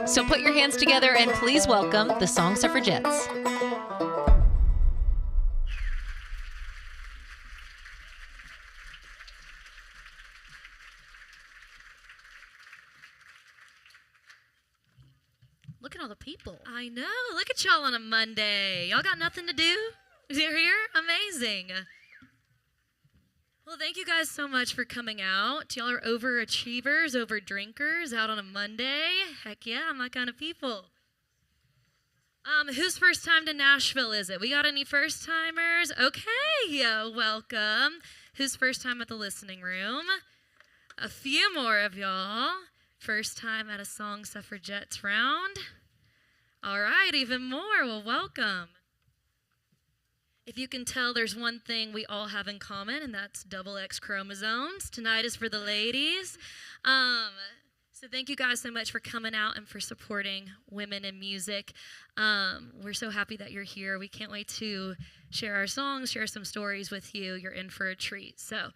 So put your hands together and please welcome the Song Suffragettes. Look at all the people. I know. Look at y'all on a Monday. Y'all got nothing to do? You're here? Amazing. Well, thank you guys so much for coming out. Y'all are overachievers, over drinkers, out on a Monday. Heck yeah, I'm that kind of people. Whose first time to Nashville is it? We got any first timers? Okay, welcome. Who's first time at the listening room? A few more of y'all. First time at a Song Suffragettes round. All right, even more. Well, welcome. If you can tell, there's one thing we all have in common, and that's double X chromosomes. Tonight is for the ladies. So thank you guys so much for coming out and for supporting women in music. We're so happy that you're here. We can't wait to share our songs, share some stories with you. You're in for a treat. So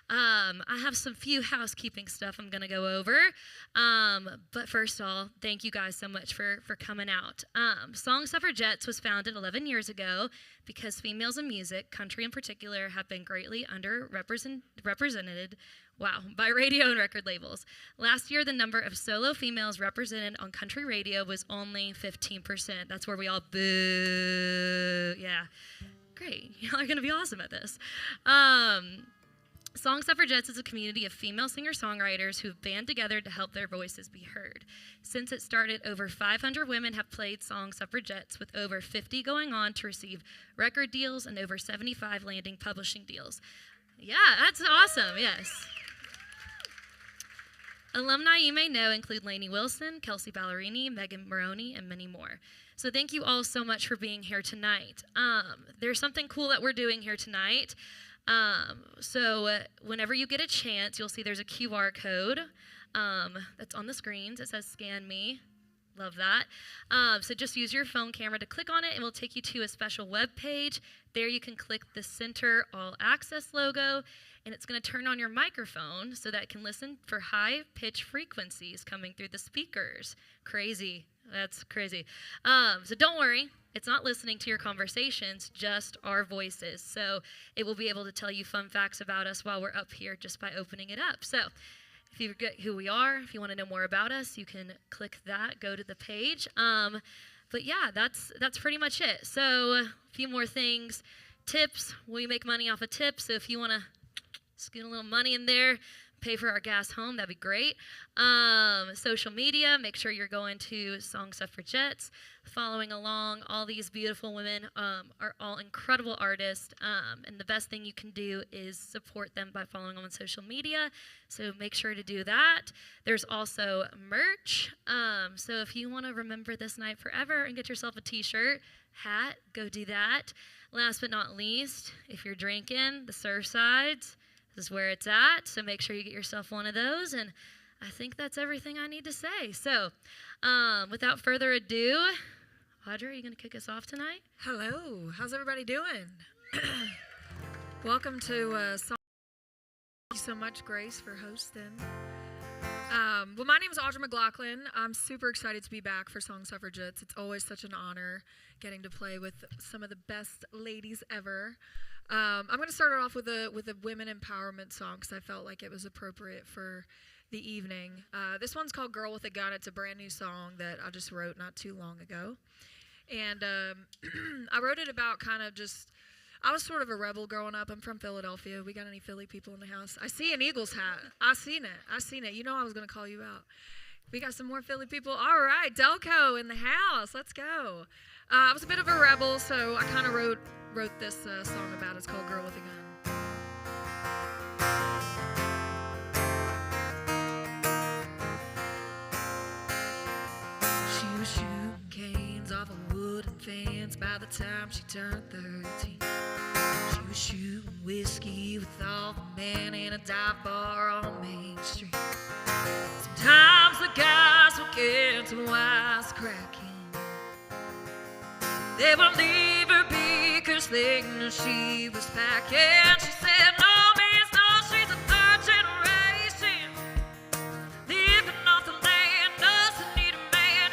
I have some few housekeeping stuff I'm going to go over. But first of all, thank you guys so much for coming out. Song Suffragettes was founded 11 years ago because females in music, country in particular, have been greatly underrepresented by radio and record labels. Last year, the number of solo females represented on country radio was only 15%. That's where we all boo. Yeah. Great. Y'all are going to be awesome at this. Song Suffragettes is a community of female singer-songwriters who have band together to help their voices be heard. Since it started, over 500 women have played Song Suffragettes, with over 50 going on to receive record deals and over 75 landing publishing deals. Yeah, that's awesome, yes. Alumni you may know include Lainey Wilson, Kelsey Ballerini, Megan Maroney, and many more. So thank you all so much for being here tonight. There's something cool that we're doing here tonight. So whenever you get a chance, you'll see there's a QR code that's on the screens. It says scan me. Love that. So just use your phone camera to click on it, and it will take you to a special web page. There you can click the Center All Access logo, and it's going to turn on your microphone so that it can listen for high-pitch frequencies coming through the speakers. Crazy. That's crazy. So don't worry. It's not listening to your conversations, just our voices. So it will be able to tell you fun facts about us while we're up here just by opening it up. So if you forget who we are, if you want to know more about us, you can click that, go to the page. But yeah, that's pretty much it. So a few more things. Tips, we make money off of tips. So if you want to scoot a little money in there, pay for our gas home, that'd be great. Social media, make sure you're going to Song Suffragettes, following along. All these beautiful women are all incredible artists, and the best thing you can do is support them by following them on social media, so make sure to do that. There's also merch, so if you want to remember this night forever and get yourself a t-shirt, hat, go do that. Last but not least, if you're drinking, the Surfsides, this is where it's at, so make sure you get yourself one of those, and I think that's everything I need to say. So, without further ado, Audra, are you going to kick us off tonight? Hello. How's everybody doing? Welcome to Song. Thank you so much, Grace, for hosting. Well, my name is Audra McLaughlin. I'm super excited to be back for Song Suffragettes. It's always such an honor getting to play with some of the best ladies ever. I'm going to start it off with a women empowerment song because I felt like it was appropriate for the evening. This one's called Girl with a Gun. It's a brand new song that I just wrote not too long ago. And I wrote it about I was sort of a rebel growing up. I'm from Philadelphia. We got any Philly people in the house? I see an Eagles hat. I seen it. You know I was going to call you out. We got some more Philly people. All right, Delco in the house. Let's go. I was a bit of a rebel, so I kind of wrote this song about it. It's called Girl with a Gun. She was shooting canes off a wooden fence by the time she turned 13. She was shooting whiskey with all the men in a dive bar on Main Street. Sometimes the guys would get to wisecracking. They would leave her be 'cause they knew she was packing. She said, no means no, she's a third generation. Living off the land, doesn't need a man.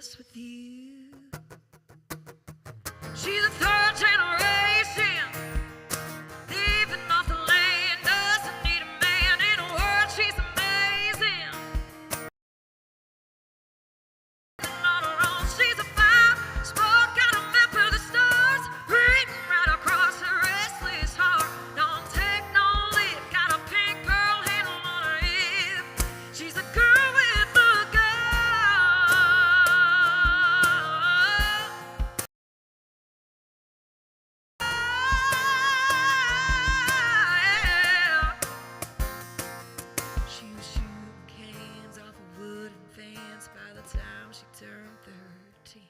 this with you. She's a third generation, living off the land, doesn't need a man. In a word, she's amazing. On her own, she's a fire sport, got a map of the stars, written right across her restless heart. Don't take no lip, got a pink girl handle on her hip. She's a girl with a gun. She was shooting cans off a wooden fence by the time she turned 13.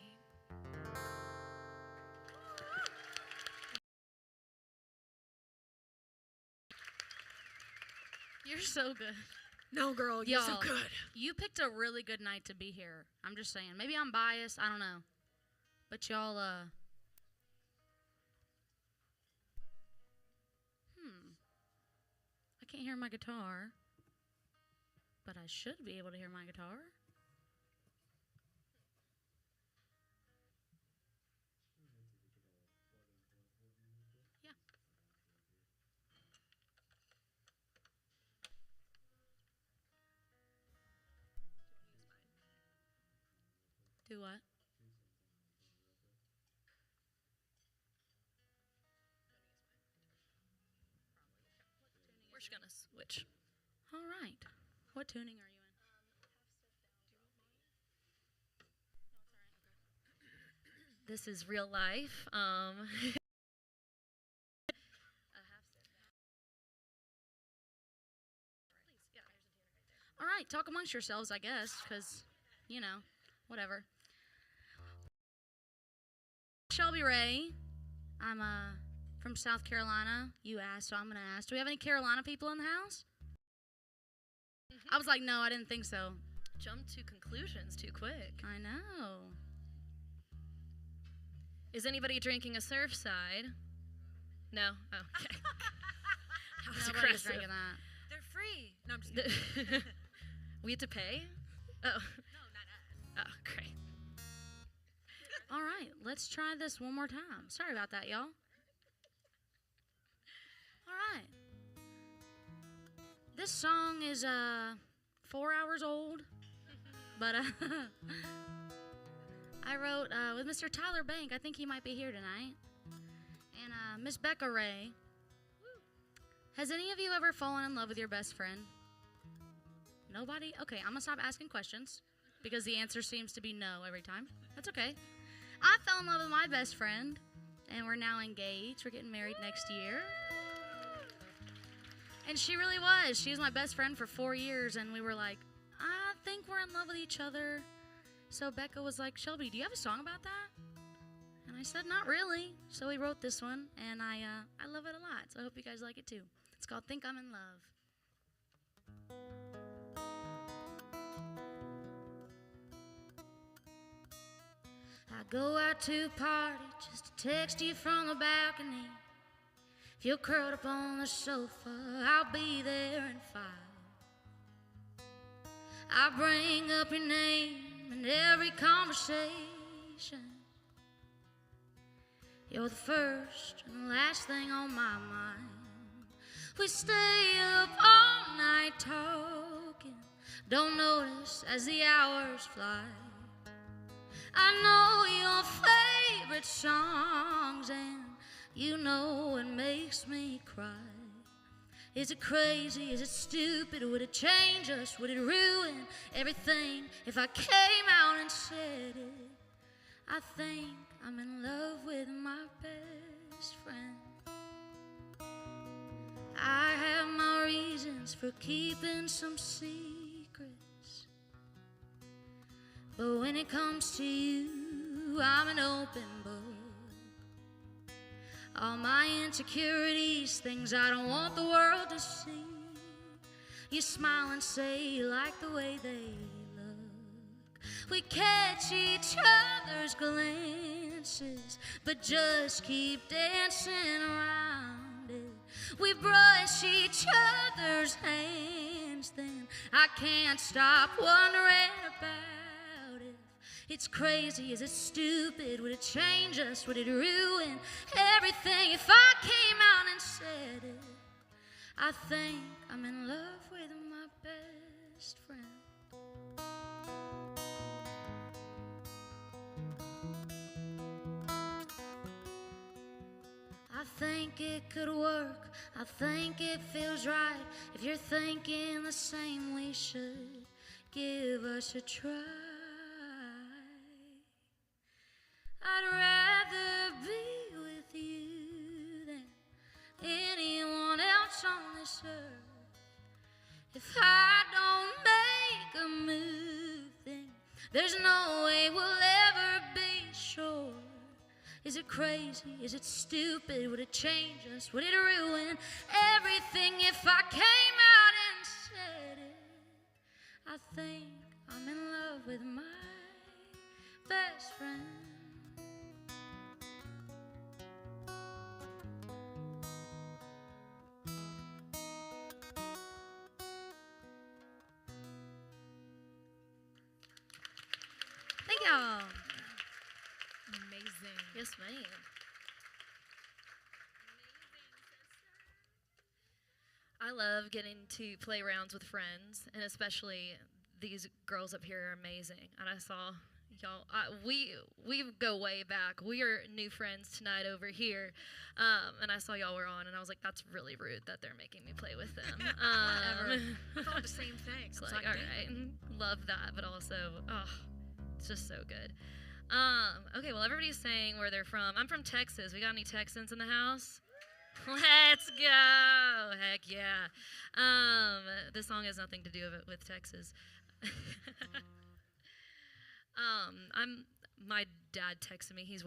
You're so good. No, girl, you're so Y'all, good. You picked a really good night to be here. I'm just saying. Maybe I'm biased. I don't know. But y'all, I can't hear my guitar. But I should be able to hear my guitar. Yeah. Do what? We're just gonna switch. All right. What tuning are you in? This is real life. All right, talk amongst yourselves, I guess, because, whatever. Shelby Raye. I'm from South Carolina. You asked, so I'm going to ask. Do we have any Carolina people in the house? I was like, no, I didn't think so. Jump to conclusions too quick. I know. Is anybody drinking a Surfside? No? Oh, okay. That was Nobody's aggressive. drinking that. They're free. No, I'm just kidding. We have to pay? Oh. No, not us. Oh, great. All right, let's try this one more time. Sorry about that, y'all. All right. This song is 4 hours old, but I wrote with Mr. Tyler Bank. I think he might be here tonight. And Miss Becca Raye. Has any of you ever fallen in love with your best friend? Nobody? Okay, I'm going to stop asking questions because the answer seems to be no every time. That's okay. I fell in love with my best friend, and we're now engaged. We're getting married next year. And she really was. She was my best friend for 4 years, and we were like, I think we're in love with each other. So Becca was like, Shelby, do you have a song about that? And I said, not really. So we wrote this one, and I love it a lot. So I hope you guys like it too. It's called Think I'm in Love. I go out to a party just to text you from the balcony. If you're curled up on the sofa, I'll be there in 5. I bring up your name in every conversation. You're the first and the last thing on my mind. We stay up all night talking, don't notice as the hours fly. I know your favorite songs, and you know it makes me cry. Is it crazy? Is it stupid? Would it change us? Would it ruin everything if I came out and said it? I think I'm in love with my best friend. I have my reasons for keeping some secrets, but when it comes to you, I'm an open book. All my insecurities, things I don't want the world to see. You smile and say you like the way they look. We catch each other's glances, but just keep dancing around it. We brush each other's hands, then I can't stop wondering about It's crazy, is it stupid? Would it change us? Would it ruin everything if I came out and said it? I think I'm in love with my best friend. I think it could work, I think it feels right. If you're thinking the same, we should give us a try. I'd rather be with you than anyone else on this earth. If I don't make a move, then there's no way we'll ever be sure. Is it crazy? Is it stupid? Would it change us? Would it ruin everything if I came out and said it? I think I'm in love with my best friend. Thank y'all. Amazing. Yes, ma'am. I love getting to play rounds with friends, and especially these girls up here are amazing. And I saw y'all. We go way back. We are new friends tonight over here, and I saw y'all were on, and I was like, that's really rude that they're making me play with them. Whatever. I thought the same thing. It's It's like, all right, love that, but also, it's just so good. Okay, well, everybody's saying where they're from. I'm from Texas. We got any Texans in the house? Let's go. Heck yeah. This song has nothing to do with Texas. My dad texted me. He's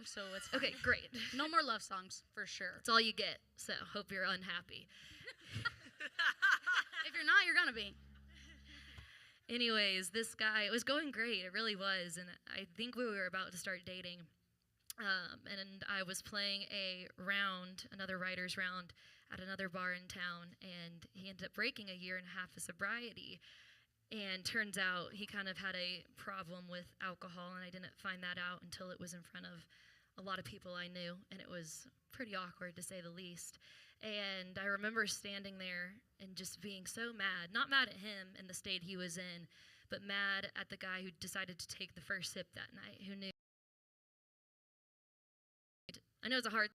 So it's fine. okay, great. No more love songs, for sure. That's all you get, so hope you're unhappy. If you're not, you're gonna be. Anyways, this guy, it was going great. It really was, and I think we were about to start dating. And I was playing another writer's round at another bar in town, and he ended up breaking a 1.5 years of sobriety. And turns out he kind of had a problem with alcohol, and I didn't find that out until it was in front of a lot of people I knew, and it was pretty awkward to say the least. And I remember standing there and just being so mad, not mad at him and the state he was in, but mad at the guy who decided to take the first sip that night, who knew. I know it's a hard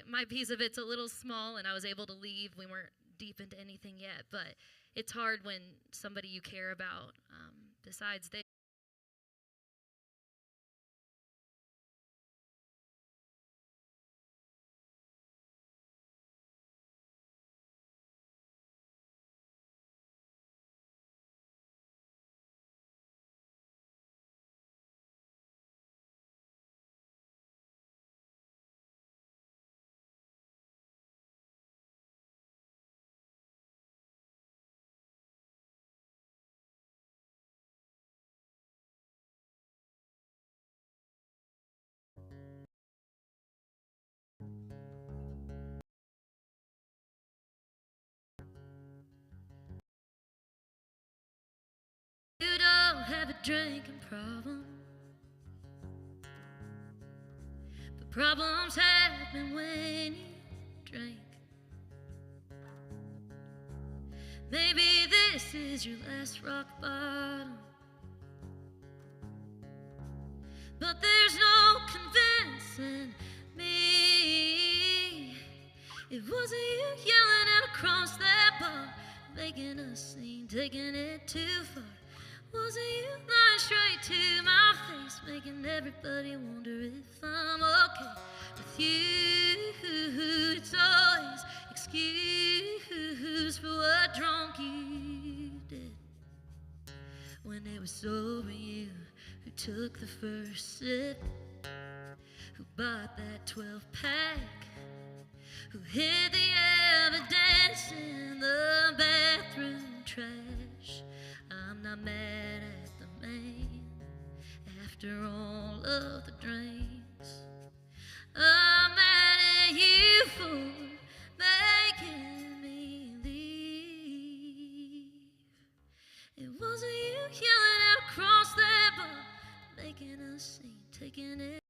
my piece of it's a little small, and I was able to leave. We weren't deep into anything yet, but it's hard when somebody you care about decides they. You don't have a drinking problem, but problems happen when you drink. Maybe this is your last rock bottom, but there's no convincing me. It wasn't you yelling out across that bar, making a scene, taking it too far. Wasn't you lying straight to my face, making everybody wonder if I'm okay with you? It's always excuse for what drunk you did, when it was sober you who who took the first sip, who bought that 12-pack, who hid the evidence in the bathroom trash. I'm not mad at the man after all of the drinks. I'm mad at you for making me leave. It wasn't you yelling out across that bar, making us scene, taking it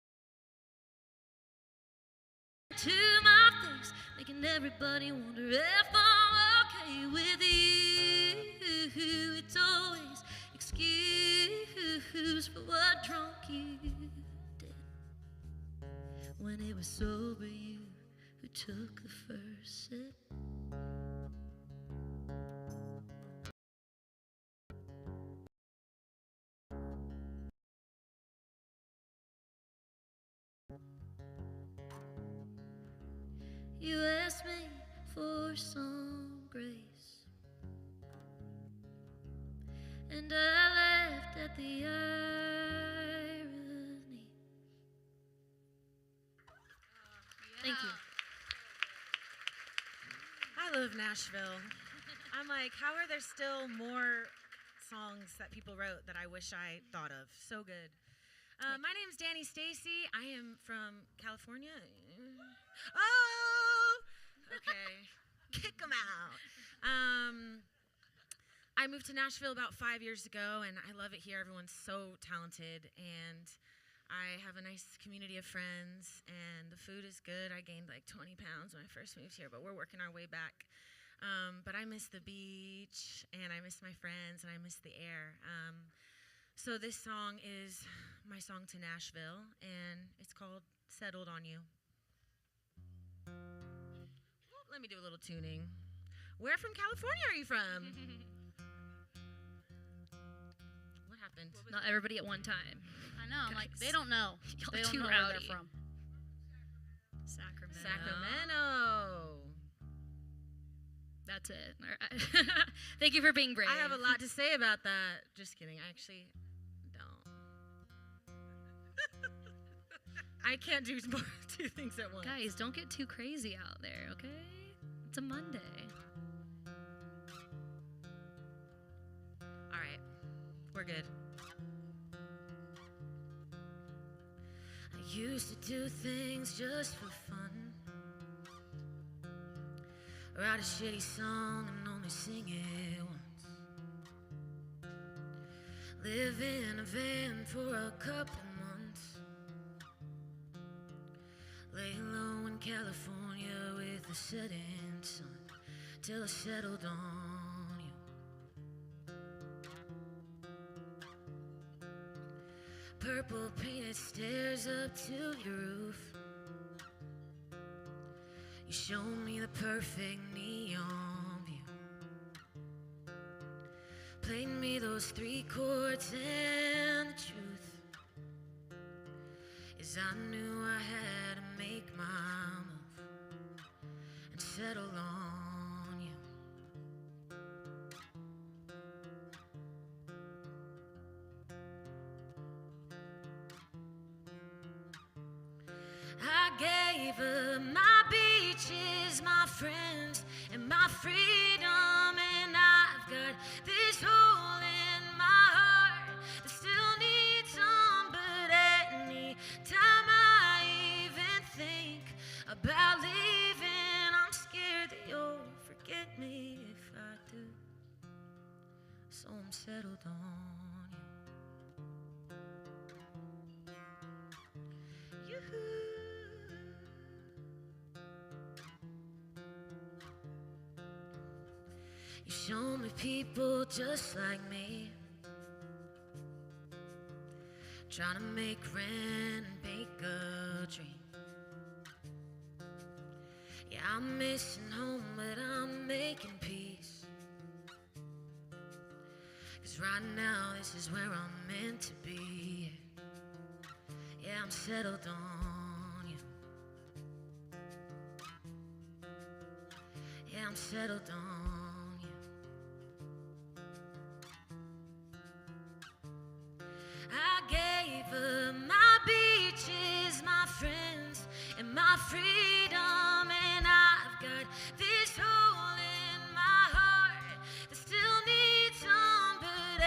to my face, making everybody wonder if I'm okay with you. It's always excuse for what drunk you did, when it was sober you who took the first sip. You asked me for some grace, and I laughed at the irony. Thank you. I love Nashville. I'm like, how are there still more songs that people wrote that I wish I thought of? So good. My name's Dani Stacy. I am from California. Oh! Okay. Kick them out. I moved to Nashville about 5 years ago, and I love it here. Everyone's so talented, and I have a nice community of friends, and the food is good. I gained like 20 pounds when I first moved here, but we're working our way back. But I miss the beach, and I miss my friends, and I miss the air. So this song is my song to Nashville, and it's called Settled on You. Let me do a little tuning. Where from California are you from? What happened? Not everybody at one time. I know, I'm like, they don't know. Y'all They don't too know where rowdy. they're from. Sacramento. That's it. All right. Thank you for being brave. I have a lot to say about that. Just kidding. I actually don't. I can't do more, two things at once. Guys, don't get too crazy out there, okay? It's a Monday. All right. We're good. I used to do things just for fun. Write a shitty song and only sing it once. Live in a van for a couple months. Lay low in California with the setting sun, till I settled on you. Purple painted stairs up to your roof. You showed me the perfect neon view. Played me those 3 chords, and the truth is I knew I had to make my move and settle on you. I gave up my beaches, my friends, and my freedom, and I've got this hole in my heart that still needs some. But any time I even think about leaving, I'm scared that you'll forget me if I do. So I'm settled on you. Yoo-hoo. You show me people just like me, trying to make rent and bake a dream. Yeah, I'm missing home, but I'm making peace. 'Cause right now this is where I'm meant to be. Yeah, I'm settled on you. Yeah, I'm settled on you. I guess for my beaches, my friends, and my freedom. And I've got this hole in my heart that still needs some. But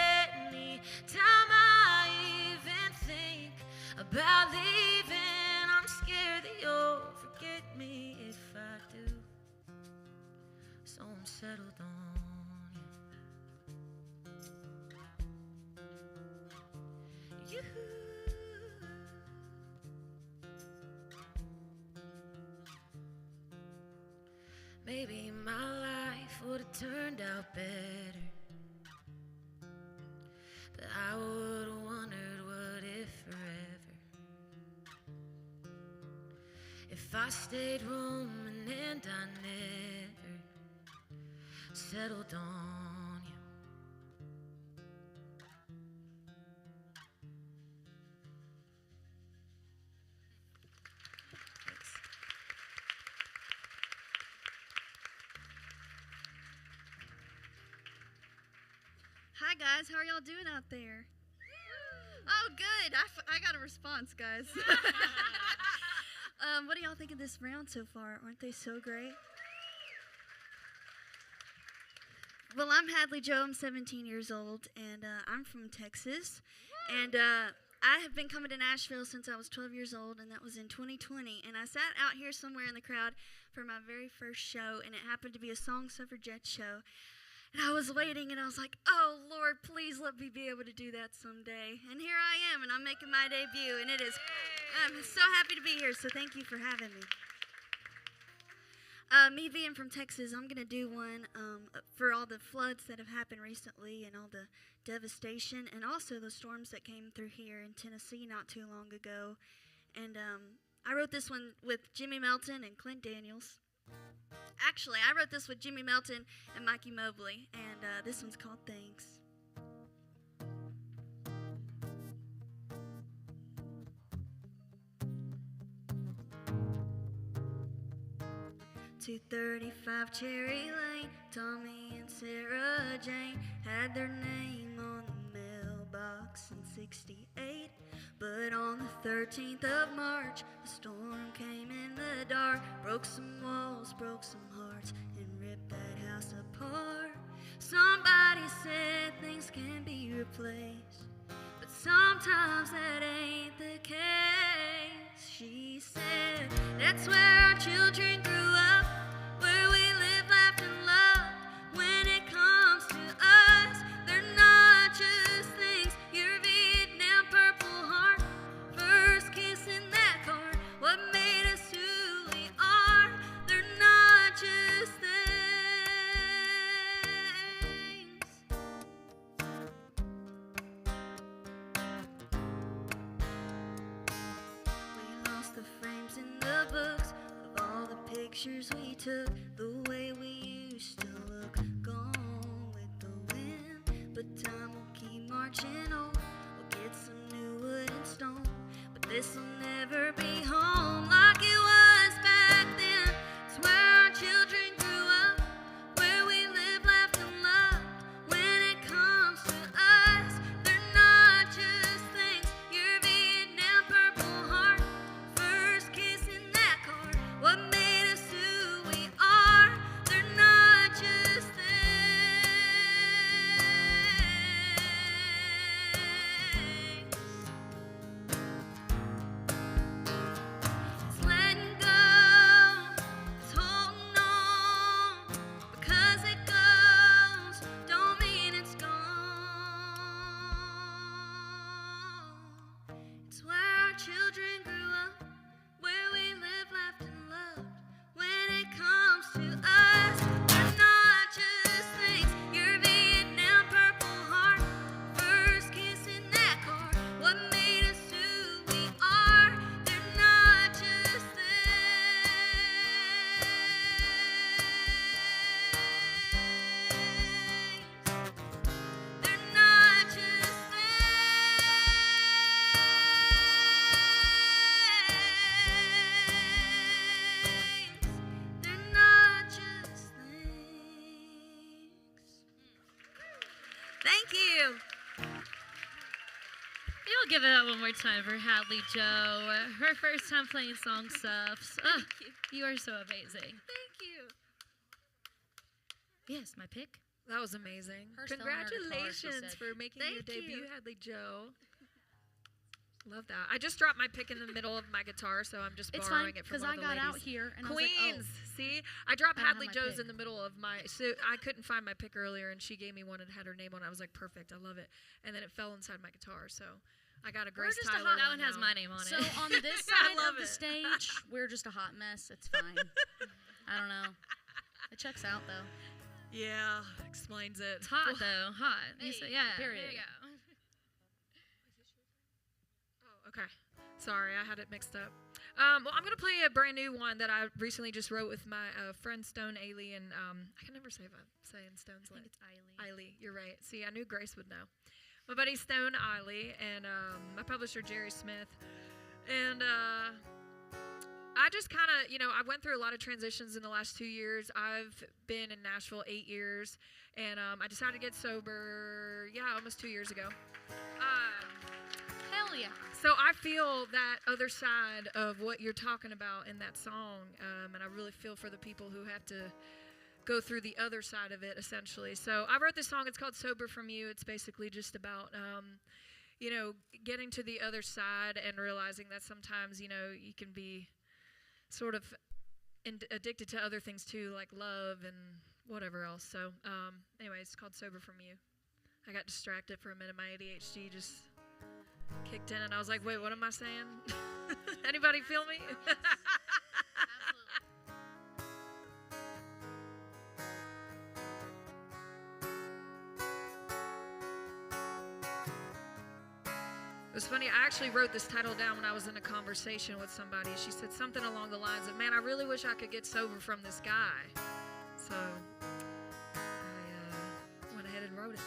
any time I even think about leaving, I'm scared that you'll forget me if I do. So I'm settled on you. Maybe my life would have turned out better, but I would have wondered what if forever, if I stayed roaming and I never settled on you. Thanks. Hi guys, how are y'all doing out there? Oh, good. I got a response, guys. What do y'all think of this round so far? Aren't they so great? Well, I'm Hadlie Jo. I'm 17 years old, and I'm from Texas. And I have been coming to Nashville since I was 12 years old, and that was in 2020. And I sat out here somewhere in the crowd for my very first show, and it happened to be a Suffragettes show. And I was waiting, and I was like, oh, Lord, please let me be able to do that someday. And here I am, and I'm making my debut, and I'm so happy to be here, so thank you for having me. Me being from Texas, I'm going to do one for all the floods that have happened recently and all the devastation, and also the storms that came through here in Tennessee not too long ago. And I wrote this one with Jimmy Melton and Clint Daniels. Actually, I wrote this with Jimmy Melton and Mikey Mobley, and this one's called Thanks. 235 Cherry Lane, Tommy and Sarah Jane had their name on the mailbox in 68. But on the 13th of March, a storm came in the dark, broke some walls, broke some hearts, and ripped that house apart. Somebody said things can be replaced, but sometimes that ain't the case. She said, that's where our children grew up, where we live, laughed, and loved. When it comes to us, they're not just things. Your Vietnam Purple Heart, first kiss in that car, what made us who we are. They're not just things. We lost the frames in the books of all the pictures we took, the way we used to look, gone with the wind. But time will keep marching on, we'll get some new wood and stone, but this'll never be home like it was back then. It's where our children grew up, where we live, laughed, and loved. When it comes to us, they're not just things. Your Vietnam Purple Heart, first kiss in that car, what made us who we are. They're not just things. give it up one more time for Hadlie Jo. Her first time playing Song Suffs. Oh, you are so amazing. Thank you. Yes, my pick. That was amazing. Her stone on her guitar, she Congratulations said. for making your Thank you. debut, Hadlie Jo. Love that. I just dropped my pick in the middle of my guitar, so I'm just It's fine, borrowing it from because one I of the got out ladies. here and Queens, I was like, see? I dropped I don't have Hadlie my Jo's pick. in the middle of my, so I couldn't find my pick earlier, and she gave me one and had her name on it. I was like, perfect, I love it. And then it fell inside my guitar, so I got a Grace just a Tyler hot- That one has now. my name on So it. on this side love of the it. stage, we're just a hot mess. It's fine. I don't know. It checks out though. Yeah, explains it. It's hot, though. Hot. You said, yeah. period. There you go. Oh, okay. Sorry, I had it mixed up. Well, I'm going to play a brand new one that I recently just wrote with my friend Stone Ailey, and I can never say if I'm saying Stone's I think name. it's Eiley. Eiley, you're right. See, I knew Grace would know. My buddy Stone Eiley and my publisher Jerry Smith. And I just kind of, I went through a lot of transitions in the last 2 years. I've been in Nashville 8 years, and I decided to get sober, almost 2 years ago. Hell yeah. So I feel that other side of what you're talking about in that song, and I really feel for the people who have to go through the other side of it, essentially. So I wrote this song. It's called Sober From You. It's basically just about, getting to the other side and realizing that sometimes, you can be sort of addicted to other things too, like love and whatever else. So anyway, it's called Sober From You. I got distracted for a minute. My ADHD just kicked in, and I was like, wait, what am I saying? Anybody feel me? It was funny, I actually wrote this title down when I was in a conversation with somebody. She said something along the lines of, man, I really wish I could get sober from this guy. So I went ahead and wrote it.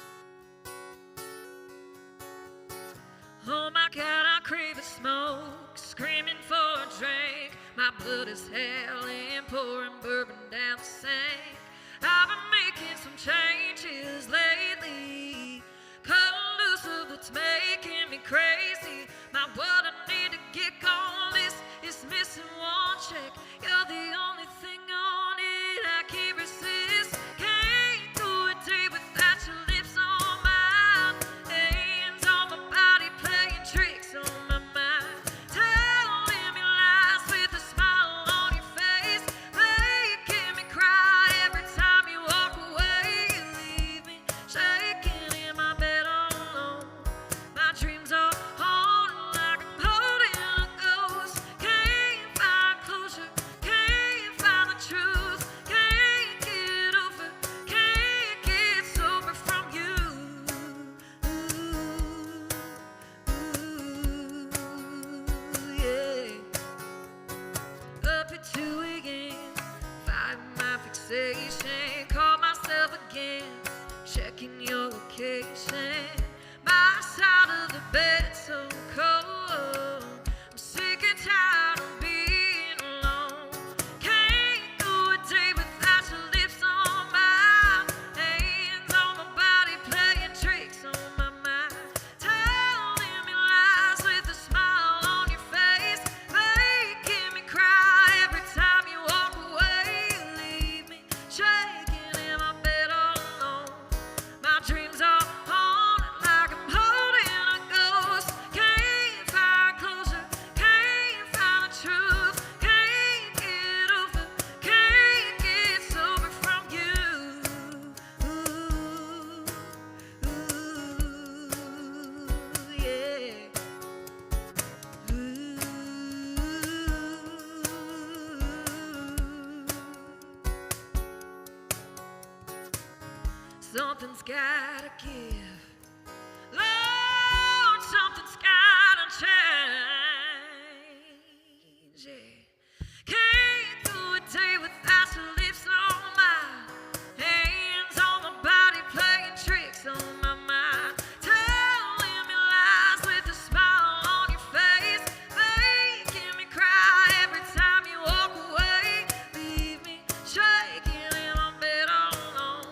Oh my God, I crave a smoke, screaming for a drink. My blood is hailing, pouring bourbon down the sink. I've been making some changes lately, cutting loose of what's making me crazy. My what I need to get on this is missing one check. You're the only thing on it I can't resist. Can't go a day without your lips on mine, hands on my body playing tricks on my mind, telling me lies with a smile on your face, making me cry every time you walk away. You leave me shaking in my bed all alone. My dreams are haunting like I'm holding a ghost. Can't find closure, can't find the truth, can't get over, can't get sober from you. Yeah. Up at 2 a.m., fighting my fixation. Call myself again, checking your location. My side of the bed so cold. I'm sick and tired of being alone. Can't go a day without your lips on mine, hands on my body playing tricks on my mind, telling me lies with a smile on your face, making me cry every time you walk away. You leave me shaking in my bed all alone. My dreams are haunted like I'm holding a ghost. Can't find closure, can't find the truth, can't get over, can't get sober from you. Yeah. Something's gotta give. Lord, something's gotta change. Yeah. Can't do a day without your lips on mine, hands on my body playing tricks on my mind, telling me lies with a smile on your face, making me cry every time you walk away. Leave me shaking in my bed all alone.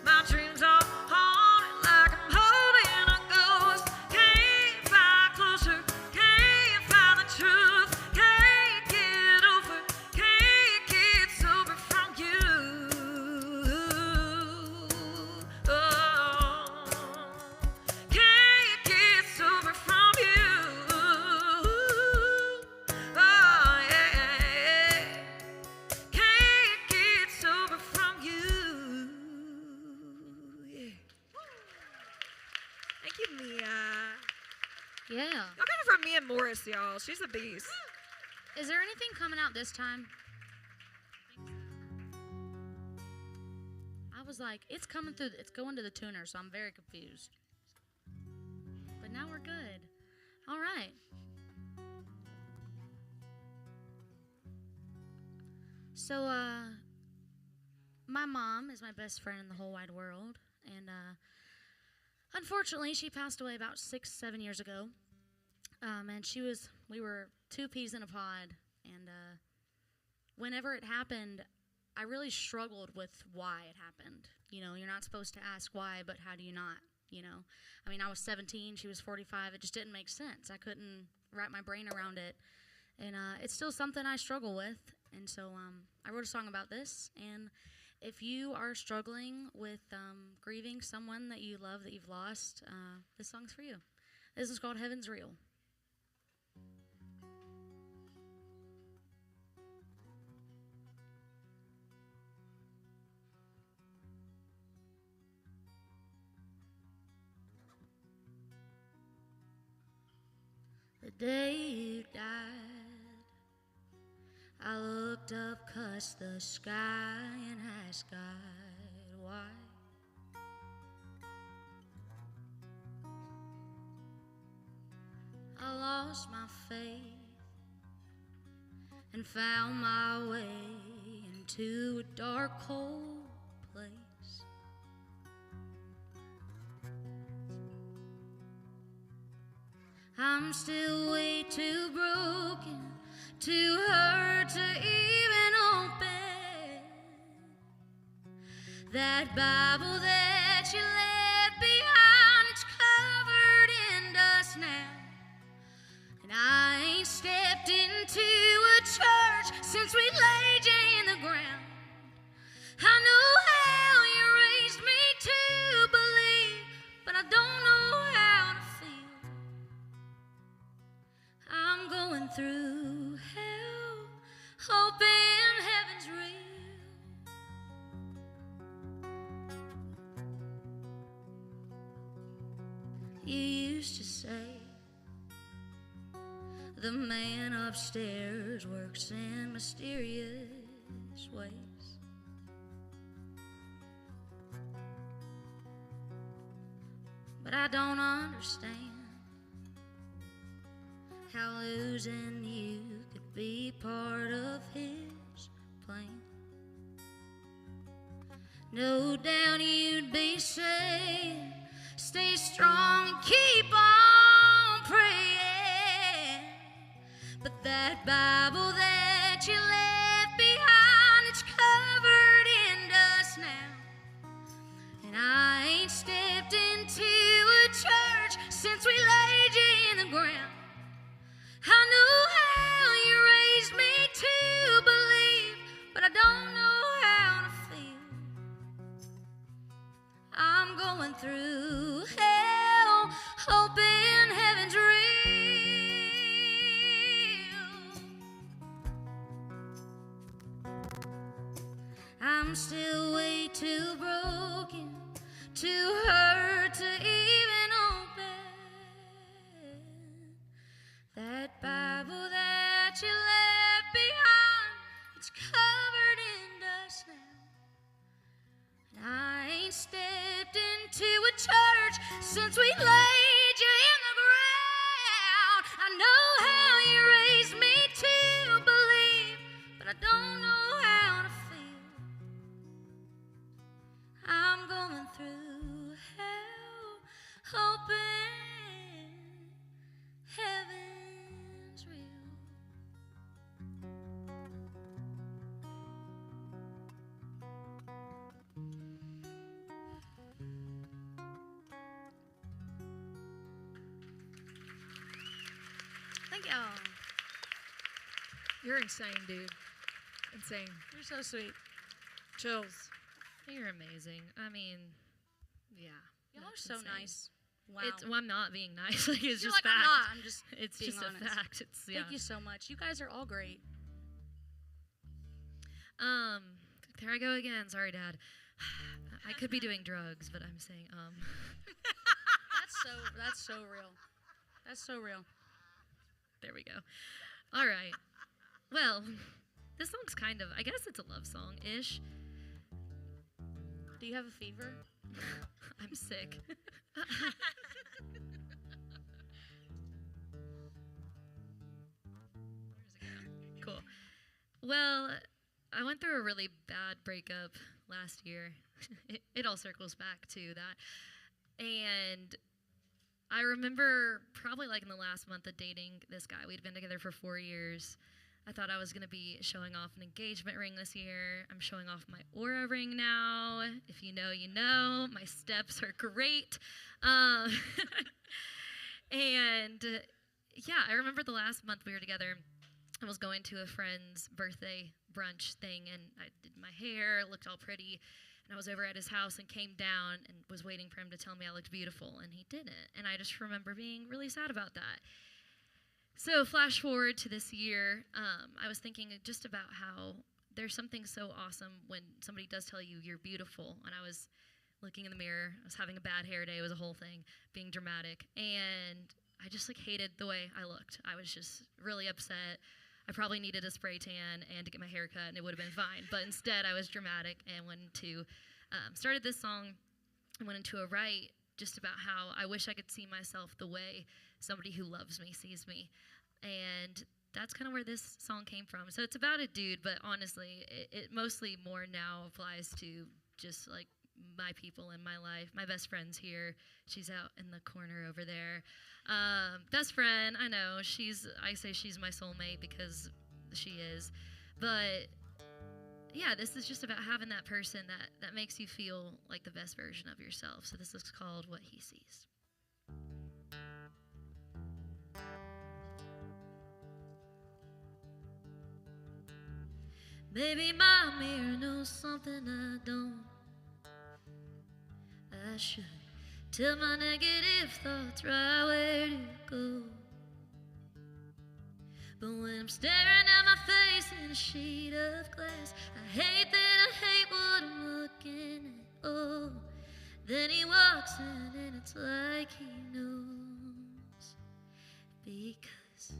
My dreams are haunted like I'm chorus, y'all. She's a beast. Is there anything coming out this time? I was like, it's coming through. It's going to the tuner, so I'm very confused. But now we're good. All right. So, my mom is my best friend in the whole wide world, and unfortunately, she passed away about 6-7 years ago. And we were two peas in a pod, and whenever it happened, I really struggled with why it happened. You know, you're not supposed to ask why, but how do you not? You know, I mean, I was 17, she was 45. It just didn't make sense. I couldn't wrap my brain around it, and it's still something I struggle with. And so I wrote a song about this, and if you are struggling with grieving someone that you love that you've lost, this song's for you. This is called Heaven's Real. The day you died, I looked up 'cause the sky and asked God why. I lost my faith and found my way into a dark, cold place. I'm still way too broken, too hurt to even open that Bible that you left behind. It's covered in dust now, and I ain't stepped into a church since we laid you in the ground. I know how you raised me to believe, but I don't know how to feel. I'm going through hell, hoping heaven's real. You used to say the man upstairs works in mysterious ways. But I don't understand how losing you could be part of his plan. No doubt you'd be saying, stay strong and keep on praying. But that Bible that you left behind, it's covered in dust now. And I ain't stepped into a church since we laid you in the ground. I know how you raised me to believe, but I don't know how to feel. I'm going through hell, hoping heaven's real. I'm still way too broken, too hurt to even open that Bible that you left behind. It's covered in dust now, and I ain't stepped into a church since we laid you in the ground. I know how you raised me to believe, but I don't know how to feel. I'm going through hell, hoping heaven's real. Thank y'all. You're insane, dude. Insane. You're so sweet. Chills. You're amazing. I mean, yeah. Y'all are that's so insane. nice. Wow. Well, I'm not being nice. Like, it's You're just like, fact. I'm not. I'm just It's being just honest. a fact. It's yeah. Thank you so much. You guys are all great. There I go again. Sorry, Dad. I could be doing drugs, but I'm saying That's so real. That's so real. There we go. All right. Well, this song's kind of, I guess it's a love song-ish. Do you have a fever? I'm sick. Cool. Well, I went through a really bad breakup last year. It all circles back to that. And I remember probably like in the last month of dating this guy. We'd been together for 4 years. I thought I was going to be showing off an engagement ring this year. I'm showing off my Aura ring now. If you know, you know. My steps are great. And yeah, I remember the last month we were together. I was going to a friend's birthday brunch thing, and I did my hair, looked all pretty, and I was over at his house and came down and was waiting for him to tell me I looked beautiful, and he didn't. And I just remember being really sad about that. So flash forward to this year, I was thinking just about how there's something so awesome when somebody does tell you you're beautiful. And I was looking in the mirror. I was having a bad hair day. It was a whole thing, being dramatic. And I just like hated the way I looked. I was just really upset. I probably needed a spray tan and to get my hair cut, and it would have been fine. But instead, I was dramatic and went into, started this song and went into a write just about how I wish I could see myself the way somebody who loves me sees me. And that's kind of where this song came from. So it's about a dude, but honestly, it mostly more now applies to just like my people in my life. My best friend's here. She's out in the corner over there. Best friend, I know, I say she's my soulmate because she is. But yeah, this is just about having that person that makes you feel like the best version of yourself. So this is called What He Sees. Maybe my mirror knows something I don't. I should tell my negative thoughts right where to go. But when I'm staring at my face in a sheet of glass, I hate that I hate what I'm looking at. Oh, then he walks in and it's like he knows. Because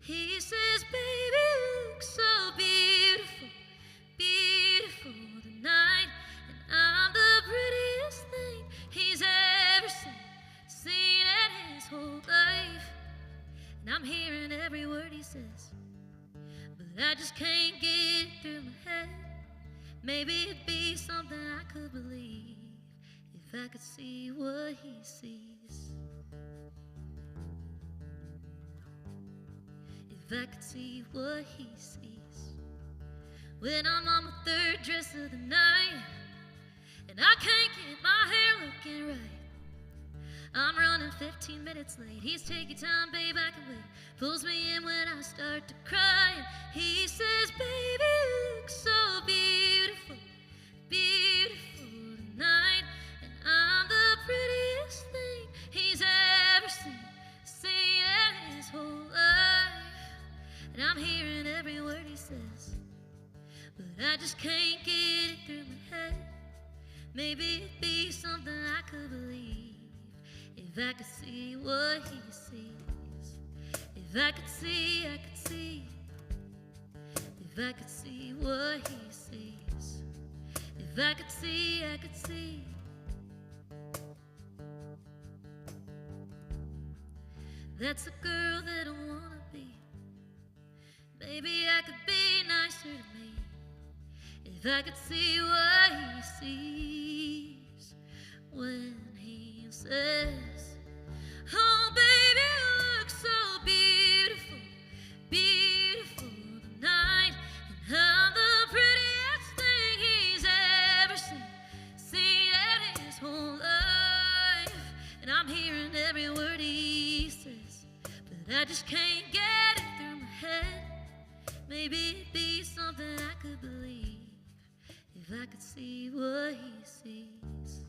he says, baby, you look so beautiful, beautiful tonight. And I'm the prettiest thing he's ever seen in his whole life. And I'm hearing every word he says, but I just can't get it through my head. Maybe it'd be something I could believe if I could see what he sees. If I could see what he sees. When I'm on my third dress of the night and I can't get my hair looking right, I'm running 15 minutes late. He's taking time, babe, I can wait. Pulls me in when I start to cry, and he says, baby, you look so beautiful, beautiful tonight. And I'm the prettiest thing he's ever seen in his whole life. And I'm hearing every word he says, but I just can't get it through my head. Maybe it'd be something I could believe if I could see what he sees. If I could see, I could see. If I could see what he sees. If I could see, I could see. That's a girl that I wanna be. Maybe I could be nicer to me if I could see what he sees when he says, oh baby, you look so beautiful, beautiful tonight. And I'm the prettiest thing he's ever seen in his whole life. And I'm hearing every word he says, but I just can't get it through my head. Maybe it'd be something I could believe if I could see what he sees.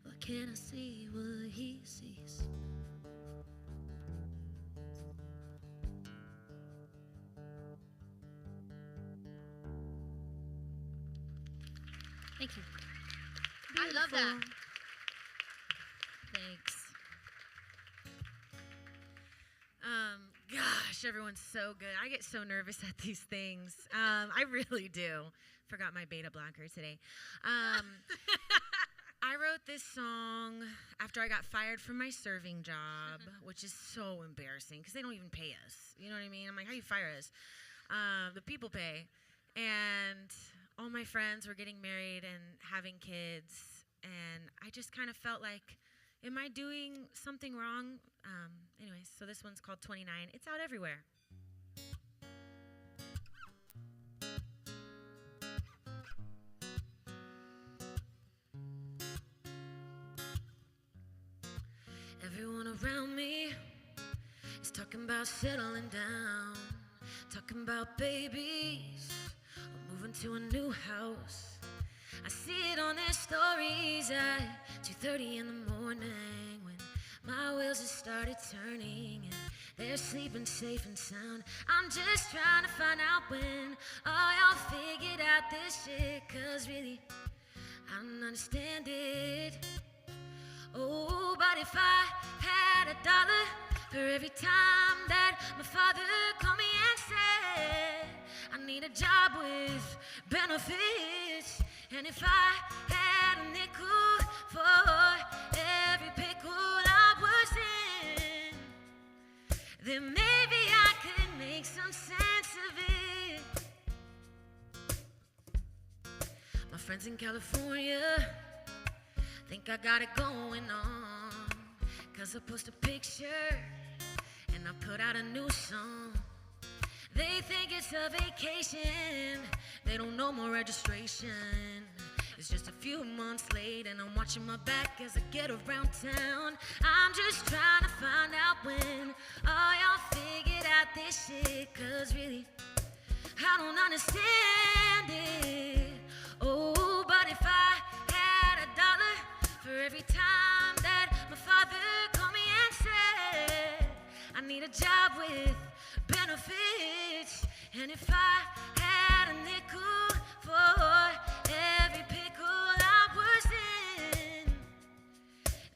Or can I see what he sees? Thank you. I love that. Thanks. Gosh, everyone's so good. I get so nervous at these things. I really do. Forgot my beta blocker today. I wrote this song after I got fired from my serving job, which is so embarrassing because they don't even pay us. You know what I mean? I'm like, how do you fire us? The people pay. And all my friends were getting married and having kids. And I just kind of felt like, am I doing something wrong? Anyways, so this one's called 29. It's out everywhere. Everyone around me is talking about settling down, talking about babies or moving to a new house. I see it on their stories at 2:30 in the morning when my wheels have started turning and they're sleeping safe and sound. I'm just trying to find out when all y'all figured out this shit, 'cause really I don't understand it. Oh, but if I had $1 for every time that my father called me and said I need a job with benefits, and if I had a nickel for every pickle I was in, then maybe I could make some sense of it. My friends in California think I got it going on, 'cause I post a picture and I put out a new song. They think it's a vacation, they don't know my registration. It's just a few months late and I'm watching my back as I get around town. I'm just trying to find out when all y'all figured out this shit, 'cause really I don't understand it. Oh, but if I had $1 for every time that my father called me and said I need a job with benefits, and if I had a nickel for every pickle I was in,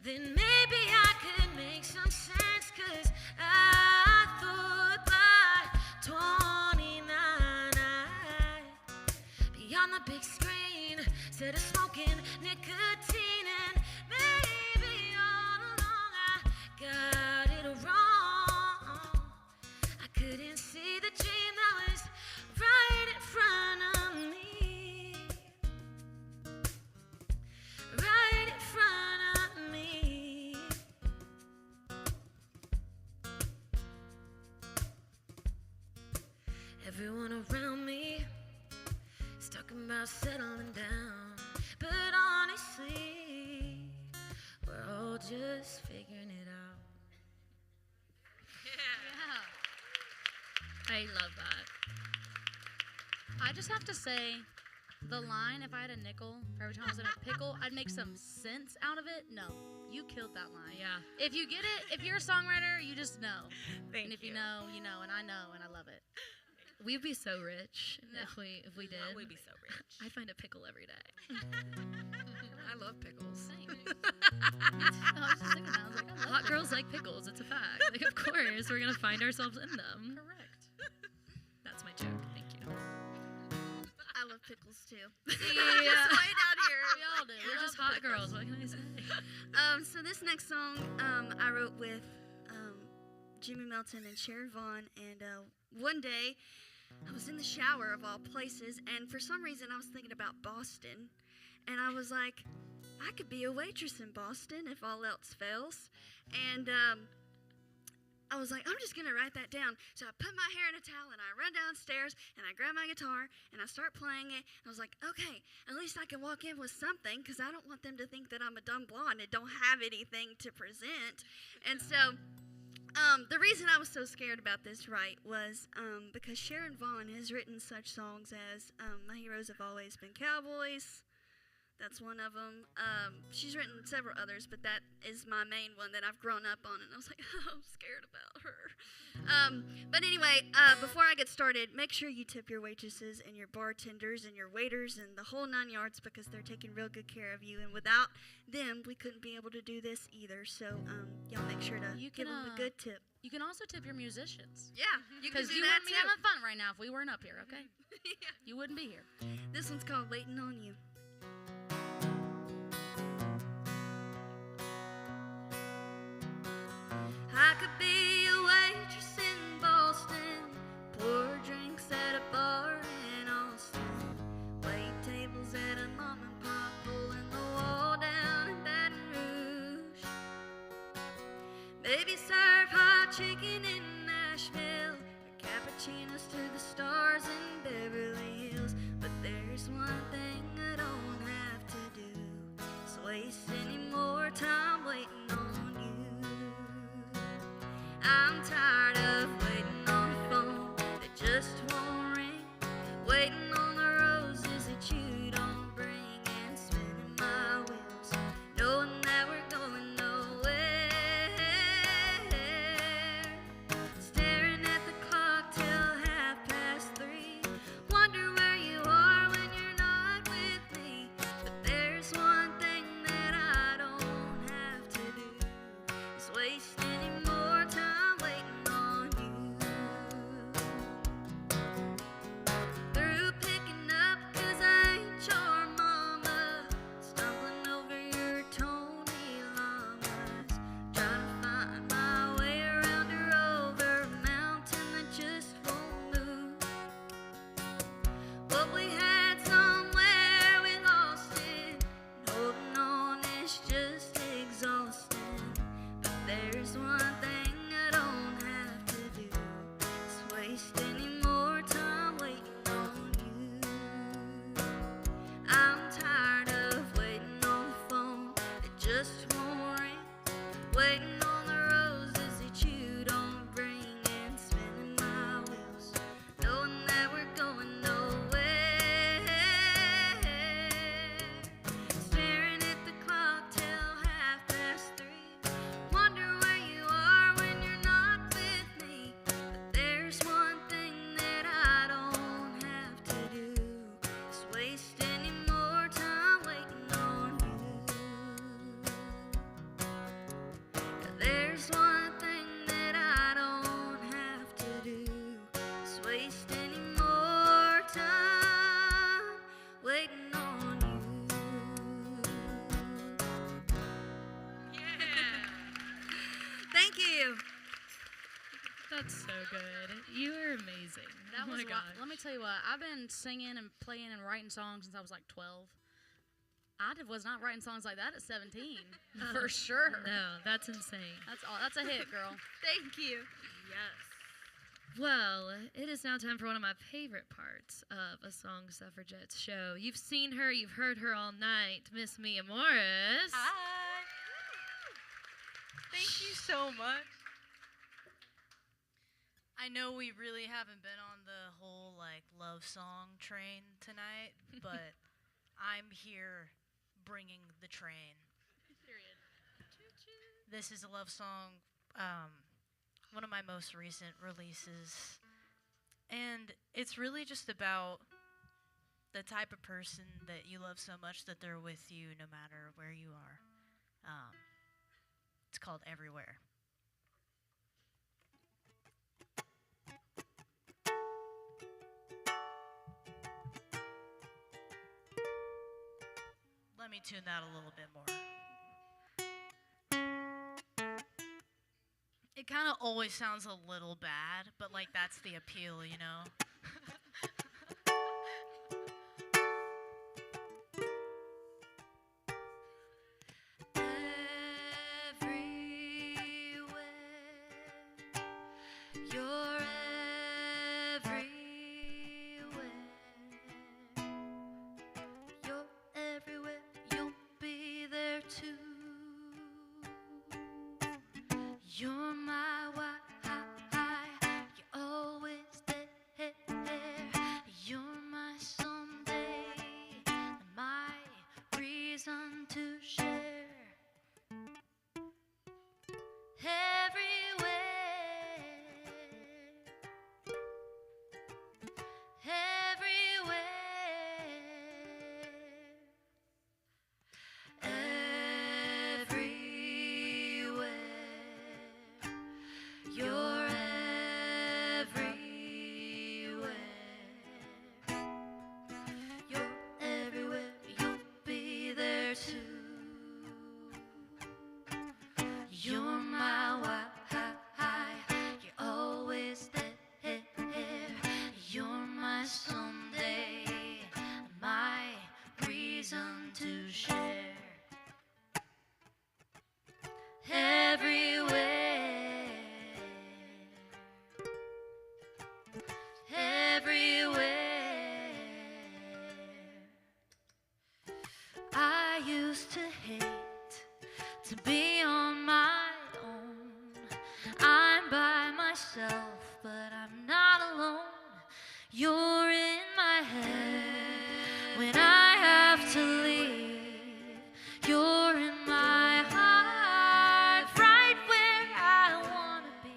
then maybe I could make some sense, 'cause I thought by 29 I'd be on the big screen instead of smoking nicotine, and maybe all along I got it wrong. I couldn't see the dream that was right in front of me, right in front of me. Everyone around me is talking about settling down, but honestly, we're all just figuring it out. I love that. I just have to say, the line, if I had a nickel for every time I was in a pickle, I'd make some sense out of it. No, you killed that line. Yeah. If you get it, if you're a songwriter, you just know. Thank And if you. you know, you know, and I know, and I love it. We'd be so rich No. if we did. Oh, we'd be so rich. I find a pickle every day. I love pickles. I was just thinking that. I was like, I love Hot it. girls like pickles. It's a fact. Like, of course, we're gonna find ourselves in them. Correct. That's my joke. Thank you. I love pickles too. Yeah. Way down here. We all do. We're just hot girls. What can I say? So this next song I wrote with Jimmy Melton and Sharon Vaughn, and one day I was in the shower of all places, and for some reason I was thinking about Boston, and I was like, I could be a waitress in Boston if all else fails, and I was like, I'm just going to write that down. So I put my hair in a towel and I run downstairs and I grab my guitar and I start playing it. I was like, okay, at least I can walk in with something, because I don't want them to think that I'm a dumb blonde and don't have anything to present. And so the reason I was so scared about this was because Sharon Vaughn has written such songs as My Heroes Have Always Been Cowboys. That's one of them. She's written several others, but that is my main one that I've grown up on, and I was like, oh, I'm scared about her. But anyway, before I get started, make sure you tip your waitresses and your bartenders and your waiters and the whole 9 yards, because they're taking real good care of you, and without them, we couldn't be able to do this either. So y'all make sure to give them a good tip. You can also tip your musicians. Yeah, you can Because do you that wouldn't be too. having fun right now if we weren't up here, okay? Yeah. You wouldn't be here. This one's called Waiting on You. I could be a waitress in Boston, pour drinks at a bar in Austin, wait tables at a mom and pop hole in the wall down in Baton Rouge. Maybe serve hot chicken in Nashville, or cappuccinos to the stars in Beverly Hills. But there's one thing I don't have to do, is waste any more time waiting on you. I'm tired of waiting on a phone that just won't ring, waiting on the roses that you don't bring, and spinning my wheels, knowing that we're going nowhere. Staring at the clock till 3:30, wonder where you are when you're not with me. But there's one thing that I don't have to do, is waste any more time waiting on you. Through picking up 'cause I ain't your mama, stumbling over your Tony Llamas, trying to find my way around or over a mountain that just won't move. What we had somewhere, we lost it, and holding on is just exhausting. But there's one thing I don't have to do, is waste any more time waiting on you. I'm tired of waiting on the phone that just won't ring, waiting on the roses that you don't bring, and spinning my wheels, knowing that we're going nowhere. Staring at the clock till 3:30, wonder where you are when you're not with me. But there's one thing that I don't have to do, is waste any more time waiting on you. There's one thing that I don't have to do, is waste any more time waiting on you. Thank you. That's so good. You are amazing. That oh was my gosh. Let me tell you what. I've been singing and playing and writing songs since I was like 12. Was not writing songs like that at 17, for sure. No, that's insane. That's a hit, girl. Thank you. Yes. Well, it is now time for one of my favorite parts of a Song Suffragettes show. You've seen her, you've heard her all night, Miss Mia Morris. Hi. Thank you so much. I know we really haven't been on the whole love song train tonight, but I'm here bringing the train. Period. This is a love song, one of my most recent releases, and it's really just about the type of person that you love so much that they're with you no matter where you are. It's called Everywhere. Let me tune that a little bit more. It kind of always sounds a little bad, but that's the appeal, you know? You're everywhere. You're everywhere. You'll be there too. You're my why. You're always there. to be on my own. I'm by myself, but I'm not alone. You're in my head when I have to leave. You're in my heart, right where I want to be.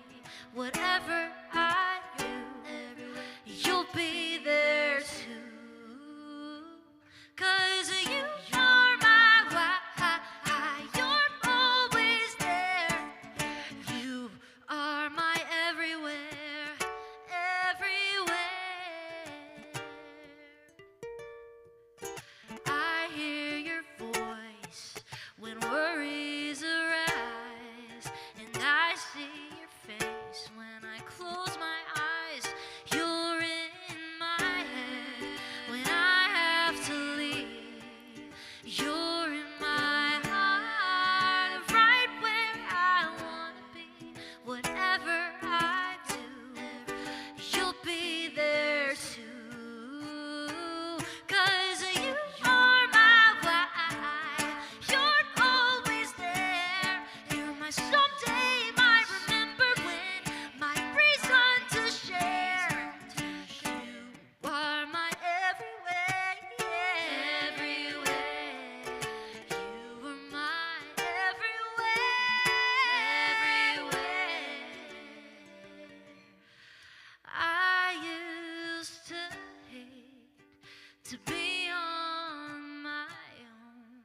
Whatever I do, you'll be there too. 'Cause you are my why, you're always there. You are my everywhere, everywhere. I hear your voice when worries arise, and I see your face when I close my eyes. You're in my head when I have to leave. You're in my heart, right where I want to be. Whatever I do, you'll be there too. 'Cause you are my why, you're always there. You're my someday, my remember when, my reason to share. You are my everywhere, everywhere. You are my everywhere, everywhere. I used to hate to be on my own.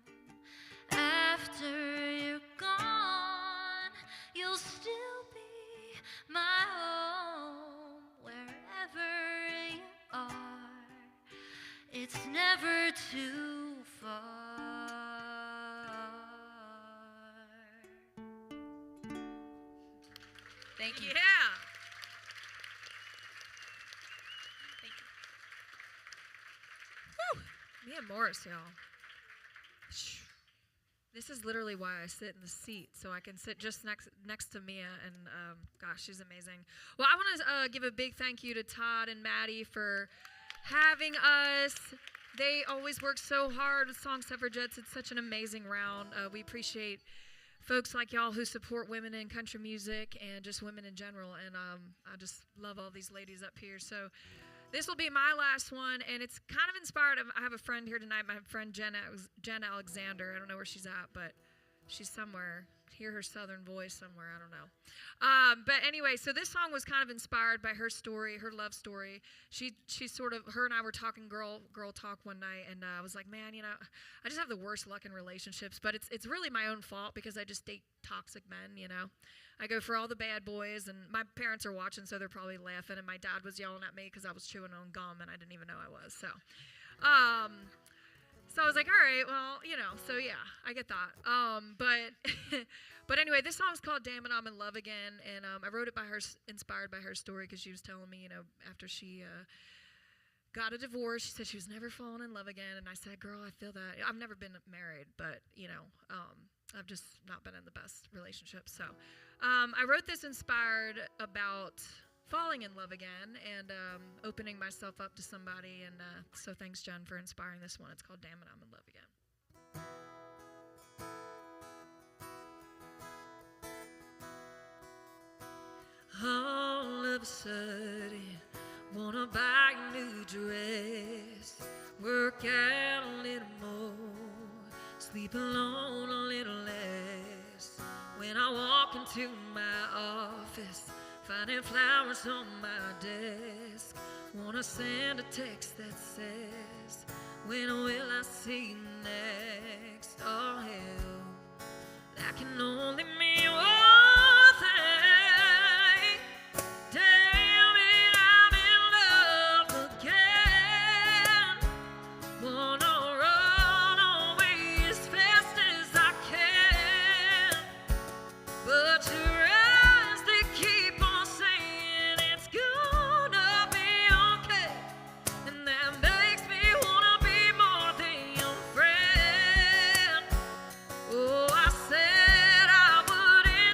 After you're gone, you'll still be my home. Wherever you are, it's never too far. Thank you. Yeah. Woo. Mia Morris, y'all. This is literally why I sit in the seat, so I can sit just next to Mia, and gosh, she's amazing. Well, I want to give a big thank you to Todd and Maddie for having us. They always work so hard with Song Suffragettes. It's such an amazing round. We appreciate folks like y'all who support women in country music and just women in general, and I just love all these ladies up here. So this will be my last one, and it's kind of inspired. I have a friend here tonight, my friend Jen Alexander. I don't know where she's at, but she's somewhere. Hear her southern voice somewhere. I don't know. But anyway, so this song was kind of inspired by her story, her love story. She sort of, her and I were talking girl talk one night, and I was like, man, you know, I just have the worst luck in relationships, but it's really my own fault because I just date toxic men, you know. I go for all the bad boys, and my parents are watching, so they're probably laughing, and my dad was yelling at me because I was chewing on gum, and I didn't even know I was, so. So I was like, all right, well, you know, so yeah, I get that. But anyway, this song's called Damn It, I'm in Love Again, and I wrote it by her, inspired by her story, because she was telling me, you know, after she got a divorce, she said she was never falling in love again, and I said, girl, I feel that. I've never been married, but, you know, I've just not been in the best relationship, so. I wrote this inspired about falling in love again and opening myself up to somebody, and so thanks, Jen, for inspiring this one. It's called Damn It, I'm in Love Again. All of a sudden, wanna buy a new dress, work out a little more, sleep alone a little less. When I walk into my office, finding flowers on my desk, wanna send a text that says, when will I see you next? Oh hell, that can only mean one thing. Damn it, I'm in love again. Wanna run away as fast as I can, but your eyes, they keep on saying it's gonna be okay, and that makes me wanna be more than your friend. Oh, I said I wouldn't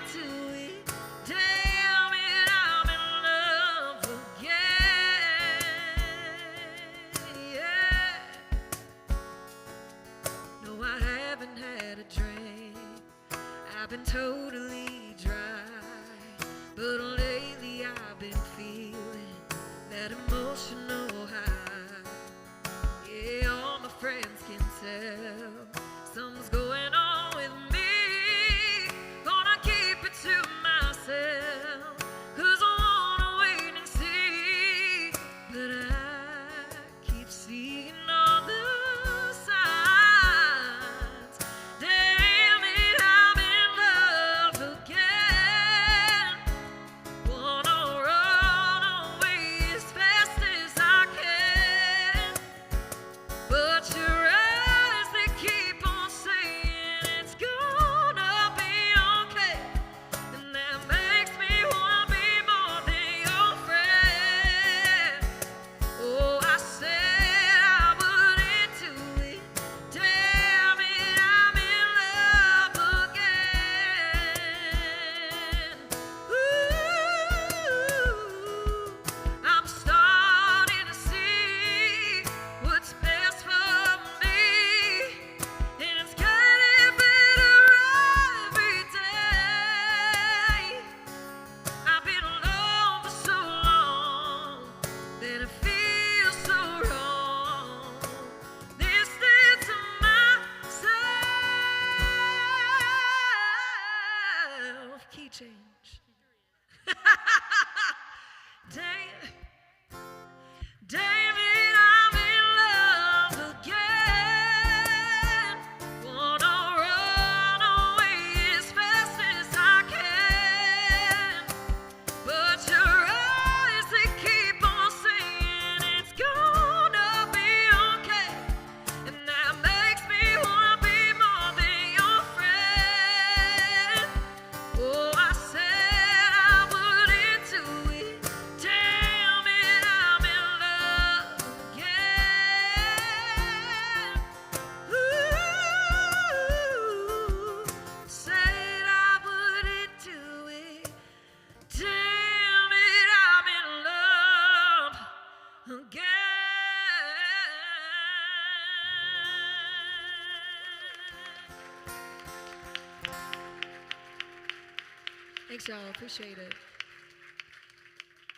Thanks, y'all. Appreciate it.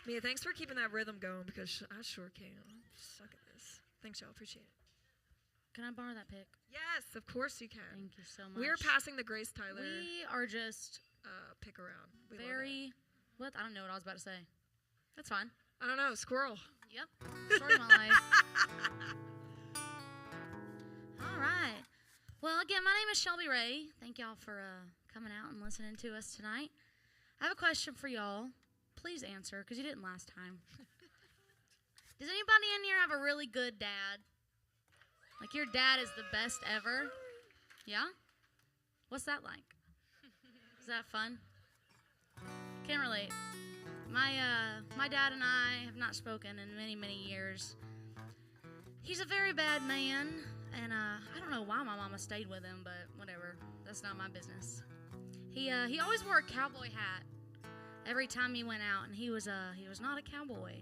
Mia, thanks for keeping that rhythm going because I sure can. I suck at this. Thanks, y'all. Appreciate it. Can I borrow that pick? Yes, of course you can. Thank you so much. We're passing the Grace Tyler We are just pick around. We very, what? I don't know what I was about to say. That's fine. I don't know. Squirrel. Yep. Story of my life. All right. Well, again, my name is Shelby Raye. Thank y'all for coming out and listening to us tonight. I have a question for y'all. Please answer, because you didn't last time. Does anybody in here have a really good dad? Like your dad is the best ever? Yeah? What's that like? Is that fun? Can't relate. My dad and I have not spoken in many, many years. He's a very bad man, and I don't know why my mama stayed with him, but whatever. That's not my business. He always wore a cowboy hat every time he went out, and he was not a cowboy.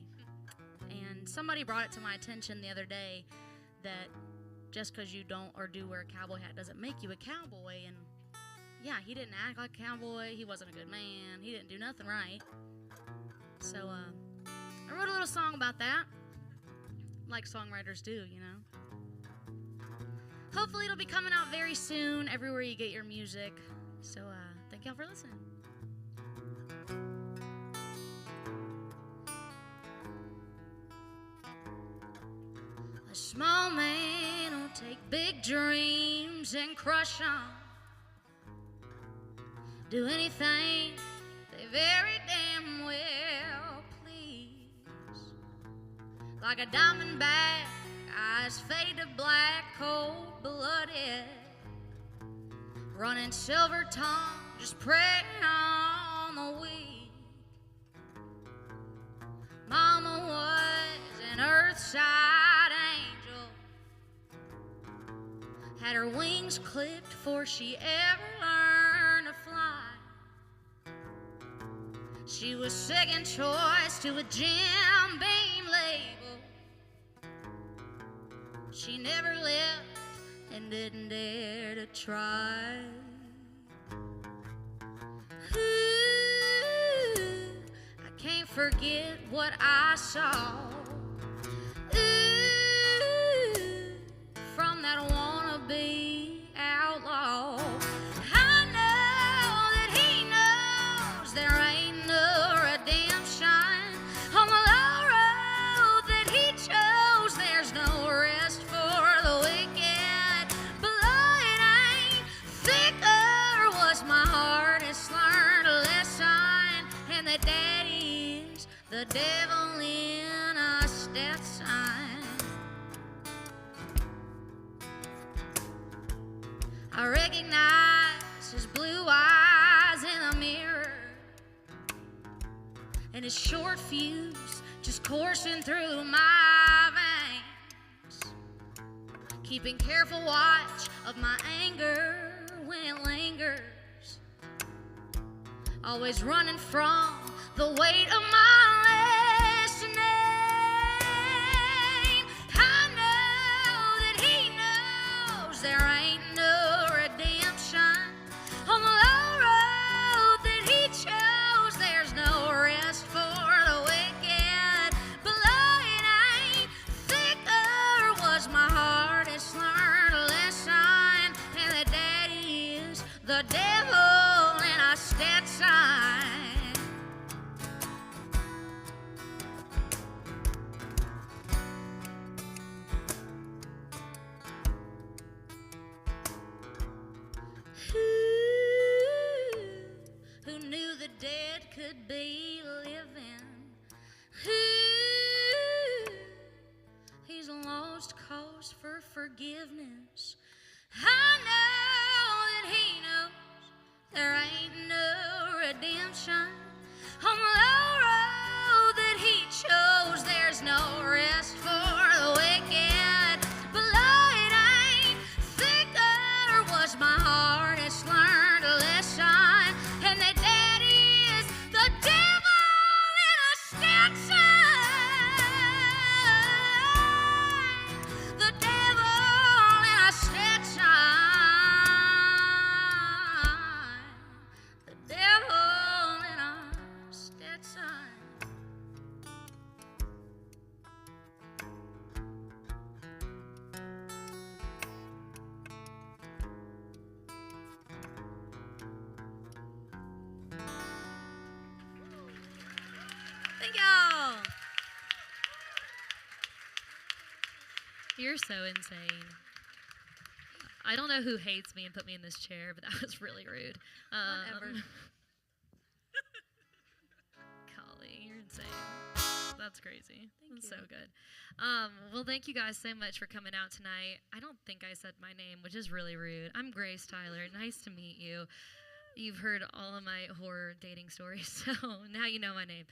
And somebody brought it to my attention the other day that just because you don't or do wear a cowboy hat doesn't make you a cowboy. And yeah, he didn't act like a cowboy. He wasn't a good man. He didn't do nothing right. So I wrote a little song about that, like songwriters do, you know. Hopefully it'll be coming out very soon, everywhere you get your music. So thank y'all for listening. A small man will take big dreams and crush them. Do anything they very damn well please. Like a diamondback, eyes fade to black, cold-blooded. Running silver tongue, just preying on the weak. Mama was an earthside angel. Had her wings clipped before she ever learned to fly. She was second choice to a Jim Beam label. She never left and didn't dare to try. Ooh, I can't forget what I saw. Ooh, from that wannabe outlaw. I know that he knows there ain't no redemption on the low road that he chose. There's no rest for the wicked. Blood ain't thicker was my hardest learned lesson, and that daddy is the devil in a Stetson. I recognize his blue eyes in the mirror, and his short fuse just coursing through my veins, keeping careful watch of my anger when it lingers, always running from the weight of my last name. I know that he knows there ain't no redemption on the low road that he chose. There's no rest for the wicked. Blood ain't thicker was my hardest learned lesson, and that daddy is the devil in a Stetson. Who knew the dead could be living? He's a lost cause for forgiveness. I know that he knows there ain't no redemption on the low road that he chose. There's no rest for the wicked. Blood ain't thicker was my hardest learned lesson, and that daddy is the devil in a Stetson. The devil in a that time. Thank y'all. You're so insane. I don't know who hates me and put me in this chair, but that was really rude. Whatever. Golly, you're insane. That's crazy. Thank That's you. so good. Well, thank you guys so much for coming out tonight. I don't think I said my name, which is really rude. I'm Grace Tyler. Nice to meet you. You've heard all of my horror dating stories, so now you know my name.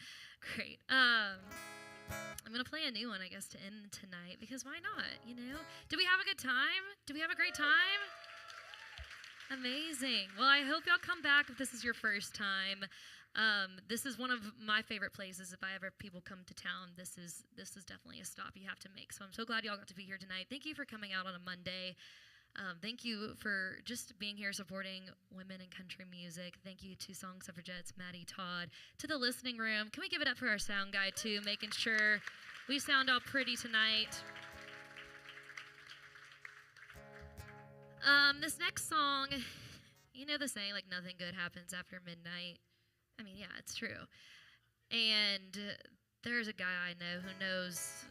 Great. I'm going to play a new one, I guess, to end tonight, because why not, you know? Did we have a good time? Did we have a great time? Amazing. Well, I hope y'all come back if this is your first time. This is one of my favorite places. If people come to town, this is definitely a stop you have to make. So I'm so glad y'all got to be here tonight. Thank you for coming out on a Monday. Thank you for just being here supporting women in country music. Thank you to Song Suffragettes, Maddie, Todd, to the listening room. Can we give it up for our sound guy, too, making sure we sound all pretty tonight. This next song, you know the saying, like, nothing good happens after midnight. I mean, yeah, it's true. And there's a guy I know who knows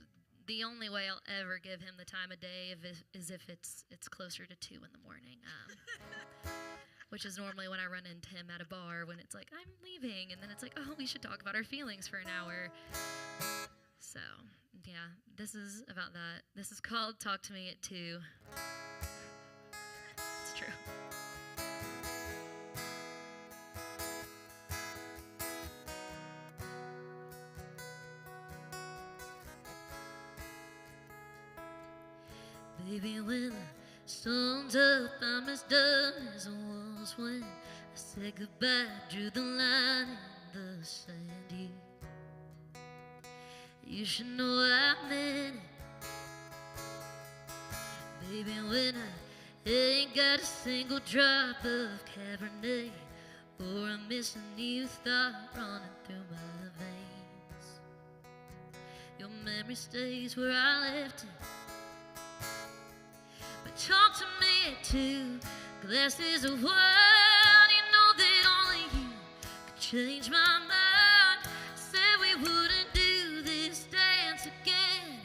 the only way I'll ever give him the time of day is if it's closer to 2 in the morning, which is normally when I run into him at a bar when it's like, I'm leaving, and then it's like, oh, we should talk about our feelings for an hour. So, yeah, this is about that. This is called Talk to Me at 2. It's true. Baby, when the sun's up, I'm as done as I was when I said goodbye, drew the line in the sand. You should know I meant it. Baby, when I ain't got a single drop of Cabernet, or a missing you thought running through my veins, your memory stays where I left it. Talk to me at 2 glasses of wine. You know that only you could change my mind. Said we wouldn't do this dance again.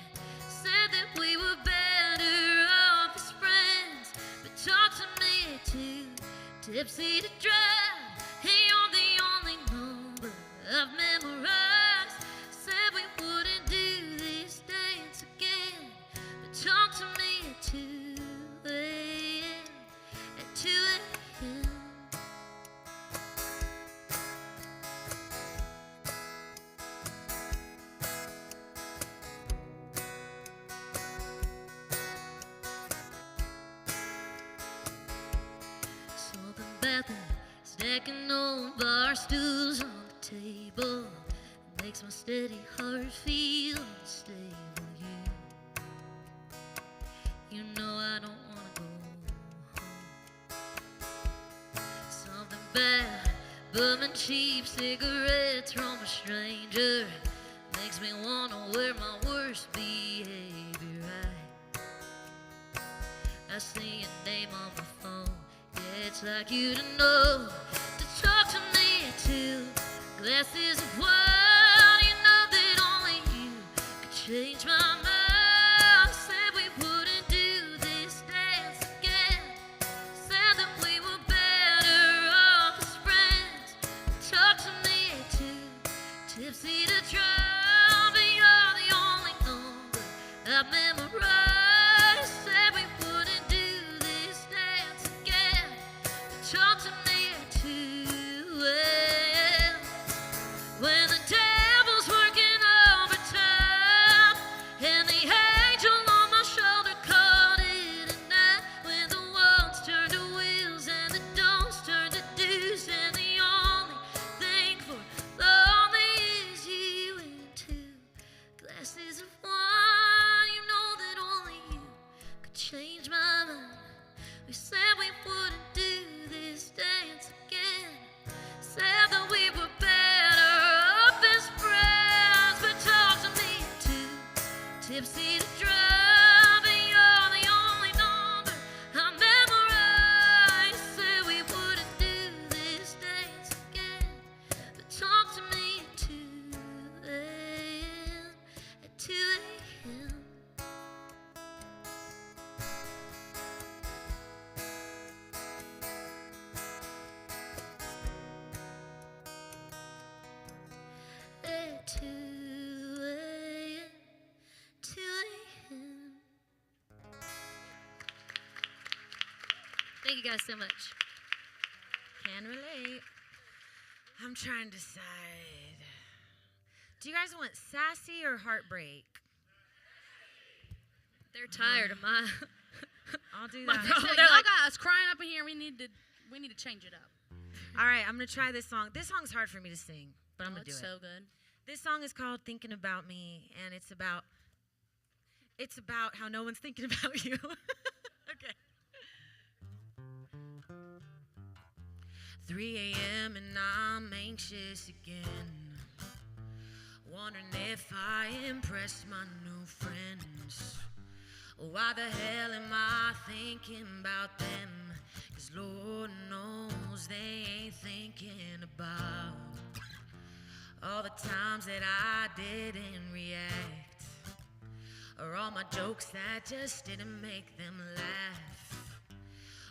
Said that we were better off as friends. But talk to me at 2, tipsy to drive. Hey, you're the only number I've memorized. Said we wouldn't do this dance again. But talk to me at 2. At 2 a.m. Something about that stacking on bar stools on the table makes my steady heart feel unstable. You know I don't wanna go home. Something bad, bumming cheap cigarettes from a stranger makes me wanna wear my worst behavior right. I see your name on my phone, yeah, it's like you to know to talk to me at 2 glasses of wine. You know that only you could change my mind. Tipsy to drive, but you're the only number I memorized. Said we wouldn't do this dance again. But talk to me at 2 a.m. When the devil's working overtime and the angel on my shoulder called it a night. When the walls turn to wheels and the don'ts turn to do's, and the only thing for lonely is you and 2 glasses of wine. You know that only you could change my mind. We said we wouldn't do this dance again. Said that we were better off Thank you guys so much. Can relate. I'm trying to decide. Do you guys want sassy or heartbreak? They're tired of my. I'll do My that. problem. Y'all They're like, got us crying up in here. We need to change it up. All right, I'm going to try this song. This song's hard for me to sing, but I'm going to do It's it. so good. This song is called Thinking About Me, and it's about how no one's thinking about you. Okay. 3 a.m. and I'm anxious again, wondering if I impressed my new friends. Why the hell am I thinking about them? 'Cause Lord knows they ain't thinking about all the times that I didn't react, or all my jokes that just didn't make them laugh,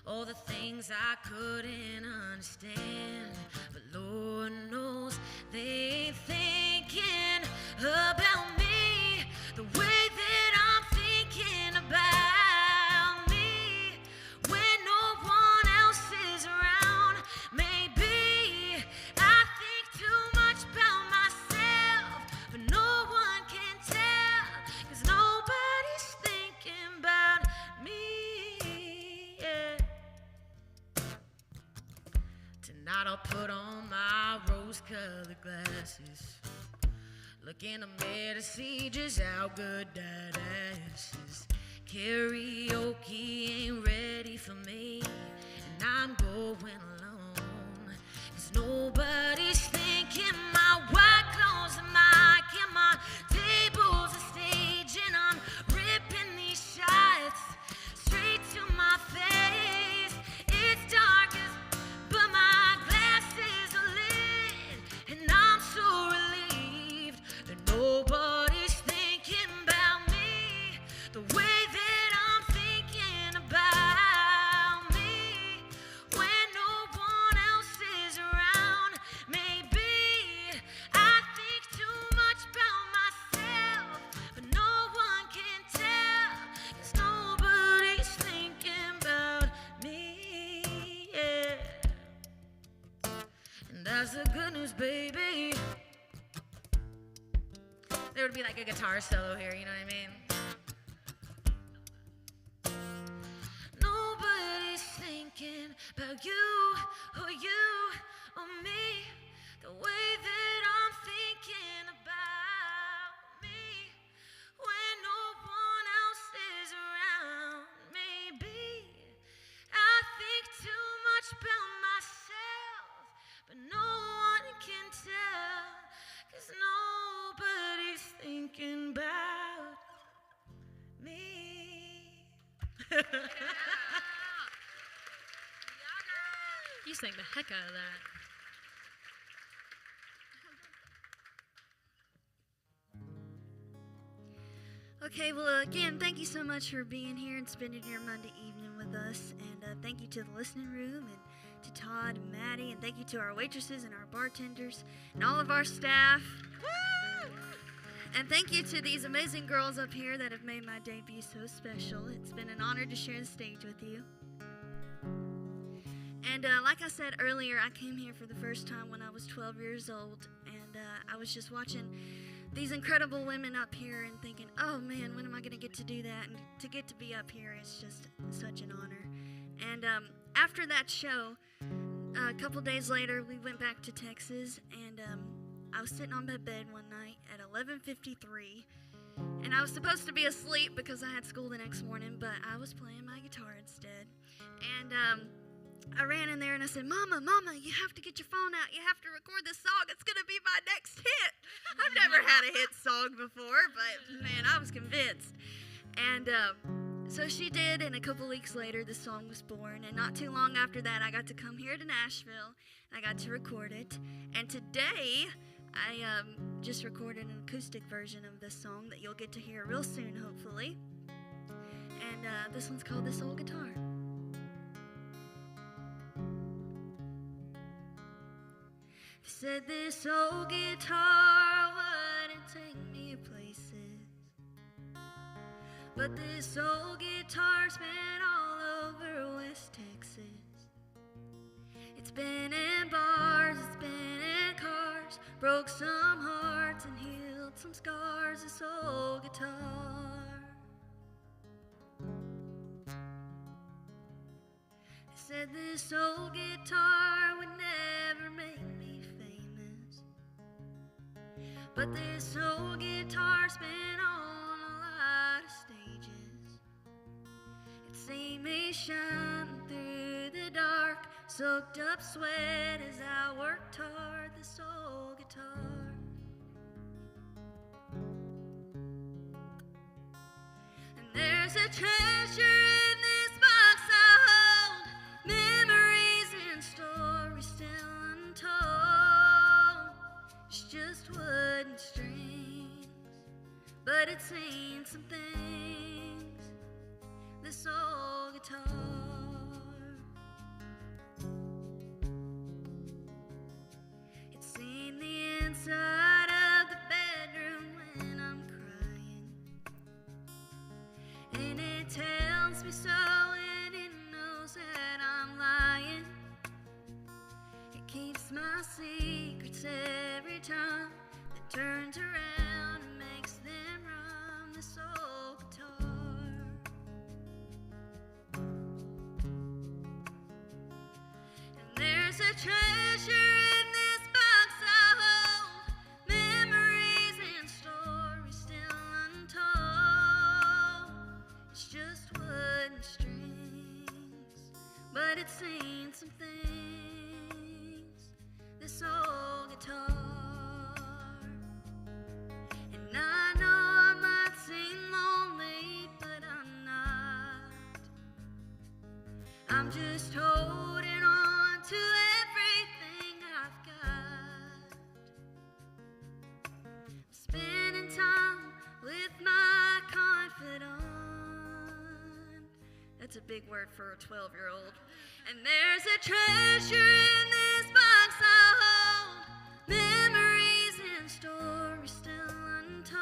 all the things I couldn't understand. But Lord knows they ain't thinking about me the way that I'm thinking about me when no one else is around. Maybe I think too much about myself, but no one can tell, 'cause nobody's thinking about me. Yeah. Tonight I'll put on my rose-colored glasses, look in the mirror to see just how good that ass is. Karaoke ain't ready for me, and I'm going alone, 'cause nobody's thinking. My white clothes are mic, and my table's a stage, and I'm ripping these shots straight to my face. It's dark but my glasses are lit, and I'm so relieved that nobody's thinking about me the way that I'm thinking about me when no one else is around. Maybe I think too much about myself, but no one can tell, 'cause nobody's thinking about me. Yeah. And that's the good news, baby. There would be like a guitar solo here, you know what I mean? Nobody's thinking about you or me the way that I'm thinking about me when no one else is around. Maybe I think too much about myself, but no one can tell, 'cause nobody's thinking about me. you sang the heck out of that. Okay, well, again, thank you so much for being here and spending your Monday evening with us. And thank you to the listening room, and to Todd and Maddie, and thank you to our waitresses and our bartenders and all of our staff. And thank you to these amazing girls up here that have made my debut so special. It's been an honor to share the stage with you. And like I said earlier, I came here for the first time when I was 12 years old, and I was just watching these incredible women up here and thinking, oh man, when am I going to get to do that? And to get to be up here, it's just such an honor. And after that show, a couple days later, we went back to Texas, and I was sitting on my bed one night at 11:53, and I was supposed to be asleep because I had school the next morning, but I was playing my guitar instead. And I ran in there and I said, Mama, you have to get your phone out. You have to record this song. It's going to be my next hit. I've never had a hit song before, but man, I was convinced. And so she did, and a couple weeks later, the song was born. And not too long after that, I got to come here to Nashville. I got to record it. And today, I just recorded an acoustic version of this song that you'll get to hear real soon, hopefully. And this one's called This Old Guitar. Said this old guitar wouldn't take me places, but this old guitar's been all over West Texas. It's been in bars, it's been in cars, broke some hearts and healed some scars. This old guitar. They said this old guitar would never make me famous, but this old guitar's been on a lot of stages. It's seen me shine through the dark, soaked up sweat as I worked hard. This old guitar. And there's a treasure in this box I hold, memories and stories still untold. It's just wood and strings, but it's seen some things. This old guitar. It's seen the inside of the bedroom when I'm crying, and it tells me so, and it knows that I'm lying. It keeps my secrets every time it turns around and makes them rhyme. This old guitar. And there's a treasure in this box I hold, memories and stories still untold. It's just wood and strings, but it's seen some things. This old guitar. And I know I might seem lonely, but I'm not. I'm just holding on to everything I've got. I'm spending time with my confidant. That's a big word for a 12-year-old. And there's a treasure in this box I hold, memories and stories still untold.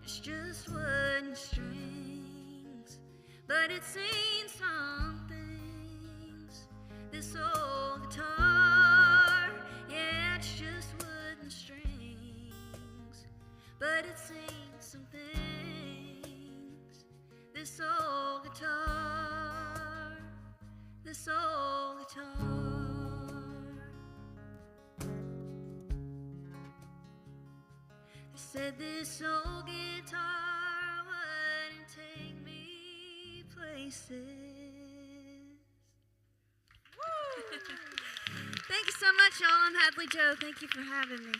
It's just wood and strings, but it's seen some things. This old guitar, yeah, it's just wood and strings, but it's seen some things. This old guitar, this old guitar. They said this old guitar wouldn't take me places. Thank you so much, y'all. I'm Hadlie Jo. Thank you for having me.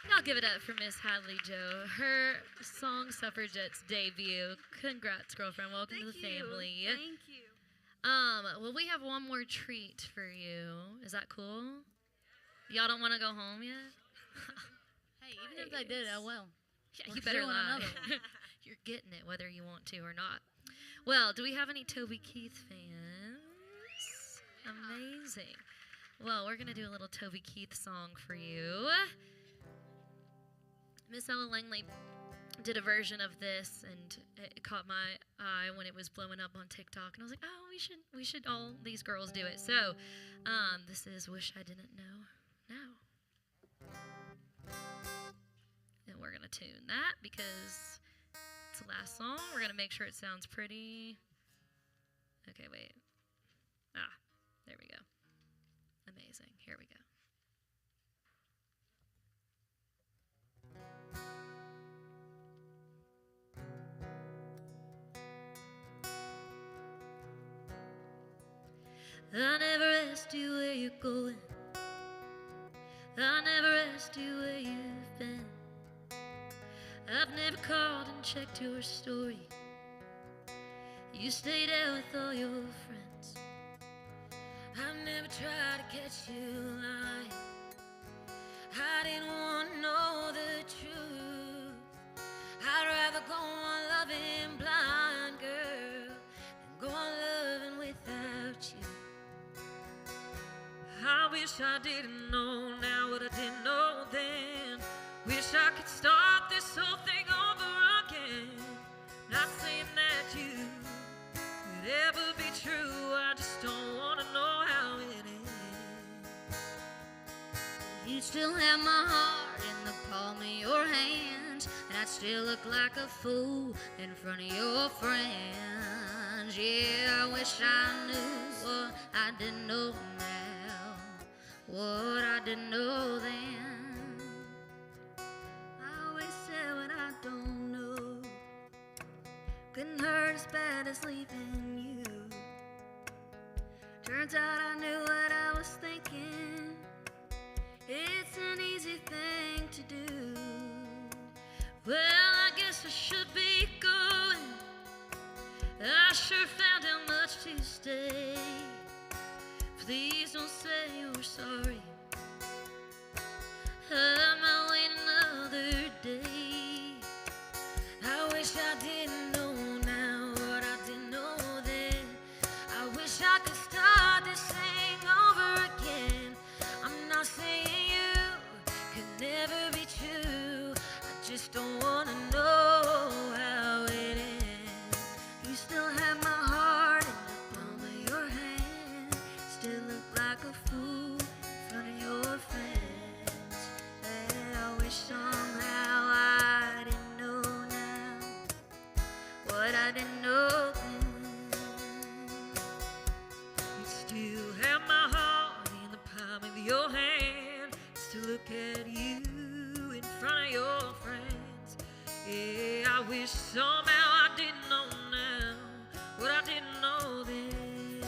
Y'all give it up for Miss Hadlie Jo. Her song Suffragettes debut. Congrats, girlfriend. Welcome to the family. Thank you. Well, we have one more treat for you. Is that cool? Y'all don't want to go home yet? Hey, even if they did, oh well. Yeah, We're you better doing lie. another one. You're getting it whether you want to or not. Well, do we have any Toby Keith fans? Amazing. Well, we're going to do a little Toby Keith song for you. Miss Ella Langley did a version of this, and it caught my eye when it was blowing up on TikTok, and I was like, oh, we should all these girls do it. So this is Wish I Didn't Know Now. And we're going to tune that because it's the last song. We're going to make sure it sounds pretty. Okay, wait. There we go. Amazing. Here we go. I never asked you where you're going. I never asked you where you've been. I've never called and checked your story. You stayed out with all your friends. I've never tried to catch you lying. I didn't want to know the truth. I'd rather go on loving blind, girl, than go on loving without you. I wish I didn't know now what I didn't know then. Wish I could start this whole thing over again. Not saying that you could ever be true, I just don't You'd still have my heart in the palm of your hands, and I'd still look like a fool in front of your friends. Yeah, I wish I knew what I didn't know now, what I didn't know then. I always say what I don't know. Couldn't hurt as bad as leaving you. Turns out I knew what I was thinking. It's an easy thing to do. Well, I guess I should be going. I sure found out much to stay. Please don't say you're sorry. I might wait another day. I wish I didn't know now what I didn't know then. I wish I could start this thing over again. I'm not saying you could never be true. I just don't wanna know how it ends. You still have my heart in the palm of your hand. Still look like a fool in front of your friends. And I wish somehow I didn't know now what I didn't know then. You still have my heart in the palm of your hand. Still look at you in front of your friends. Yeah, I wish somehow I didn't know now what I didn't know then.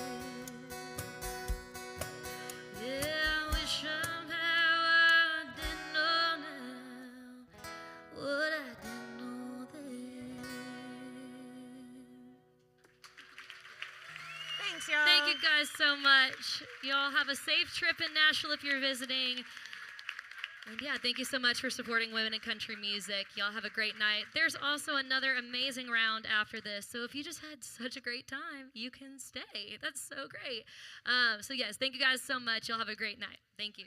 Yeah, I wish somehow I didn't know now what I didn't know then. Thanks, y'all. Thank you guys so much. Y'all have a safe trip in Nashville if you're visiting. And yeah, thank you so much for supporting women in country music. Y'all have a great night. There's also another amazing round after this. So if you just had such a great time, you can stay. That's so great. So yes, thank you guys so much. Y'all have a great night. Thank you.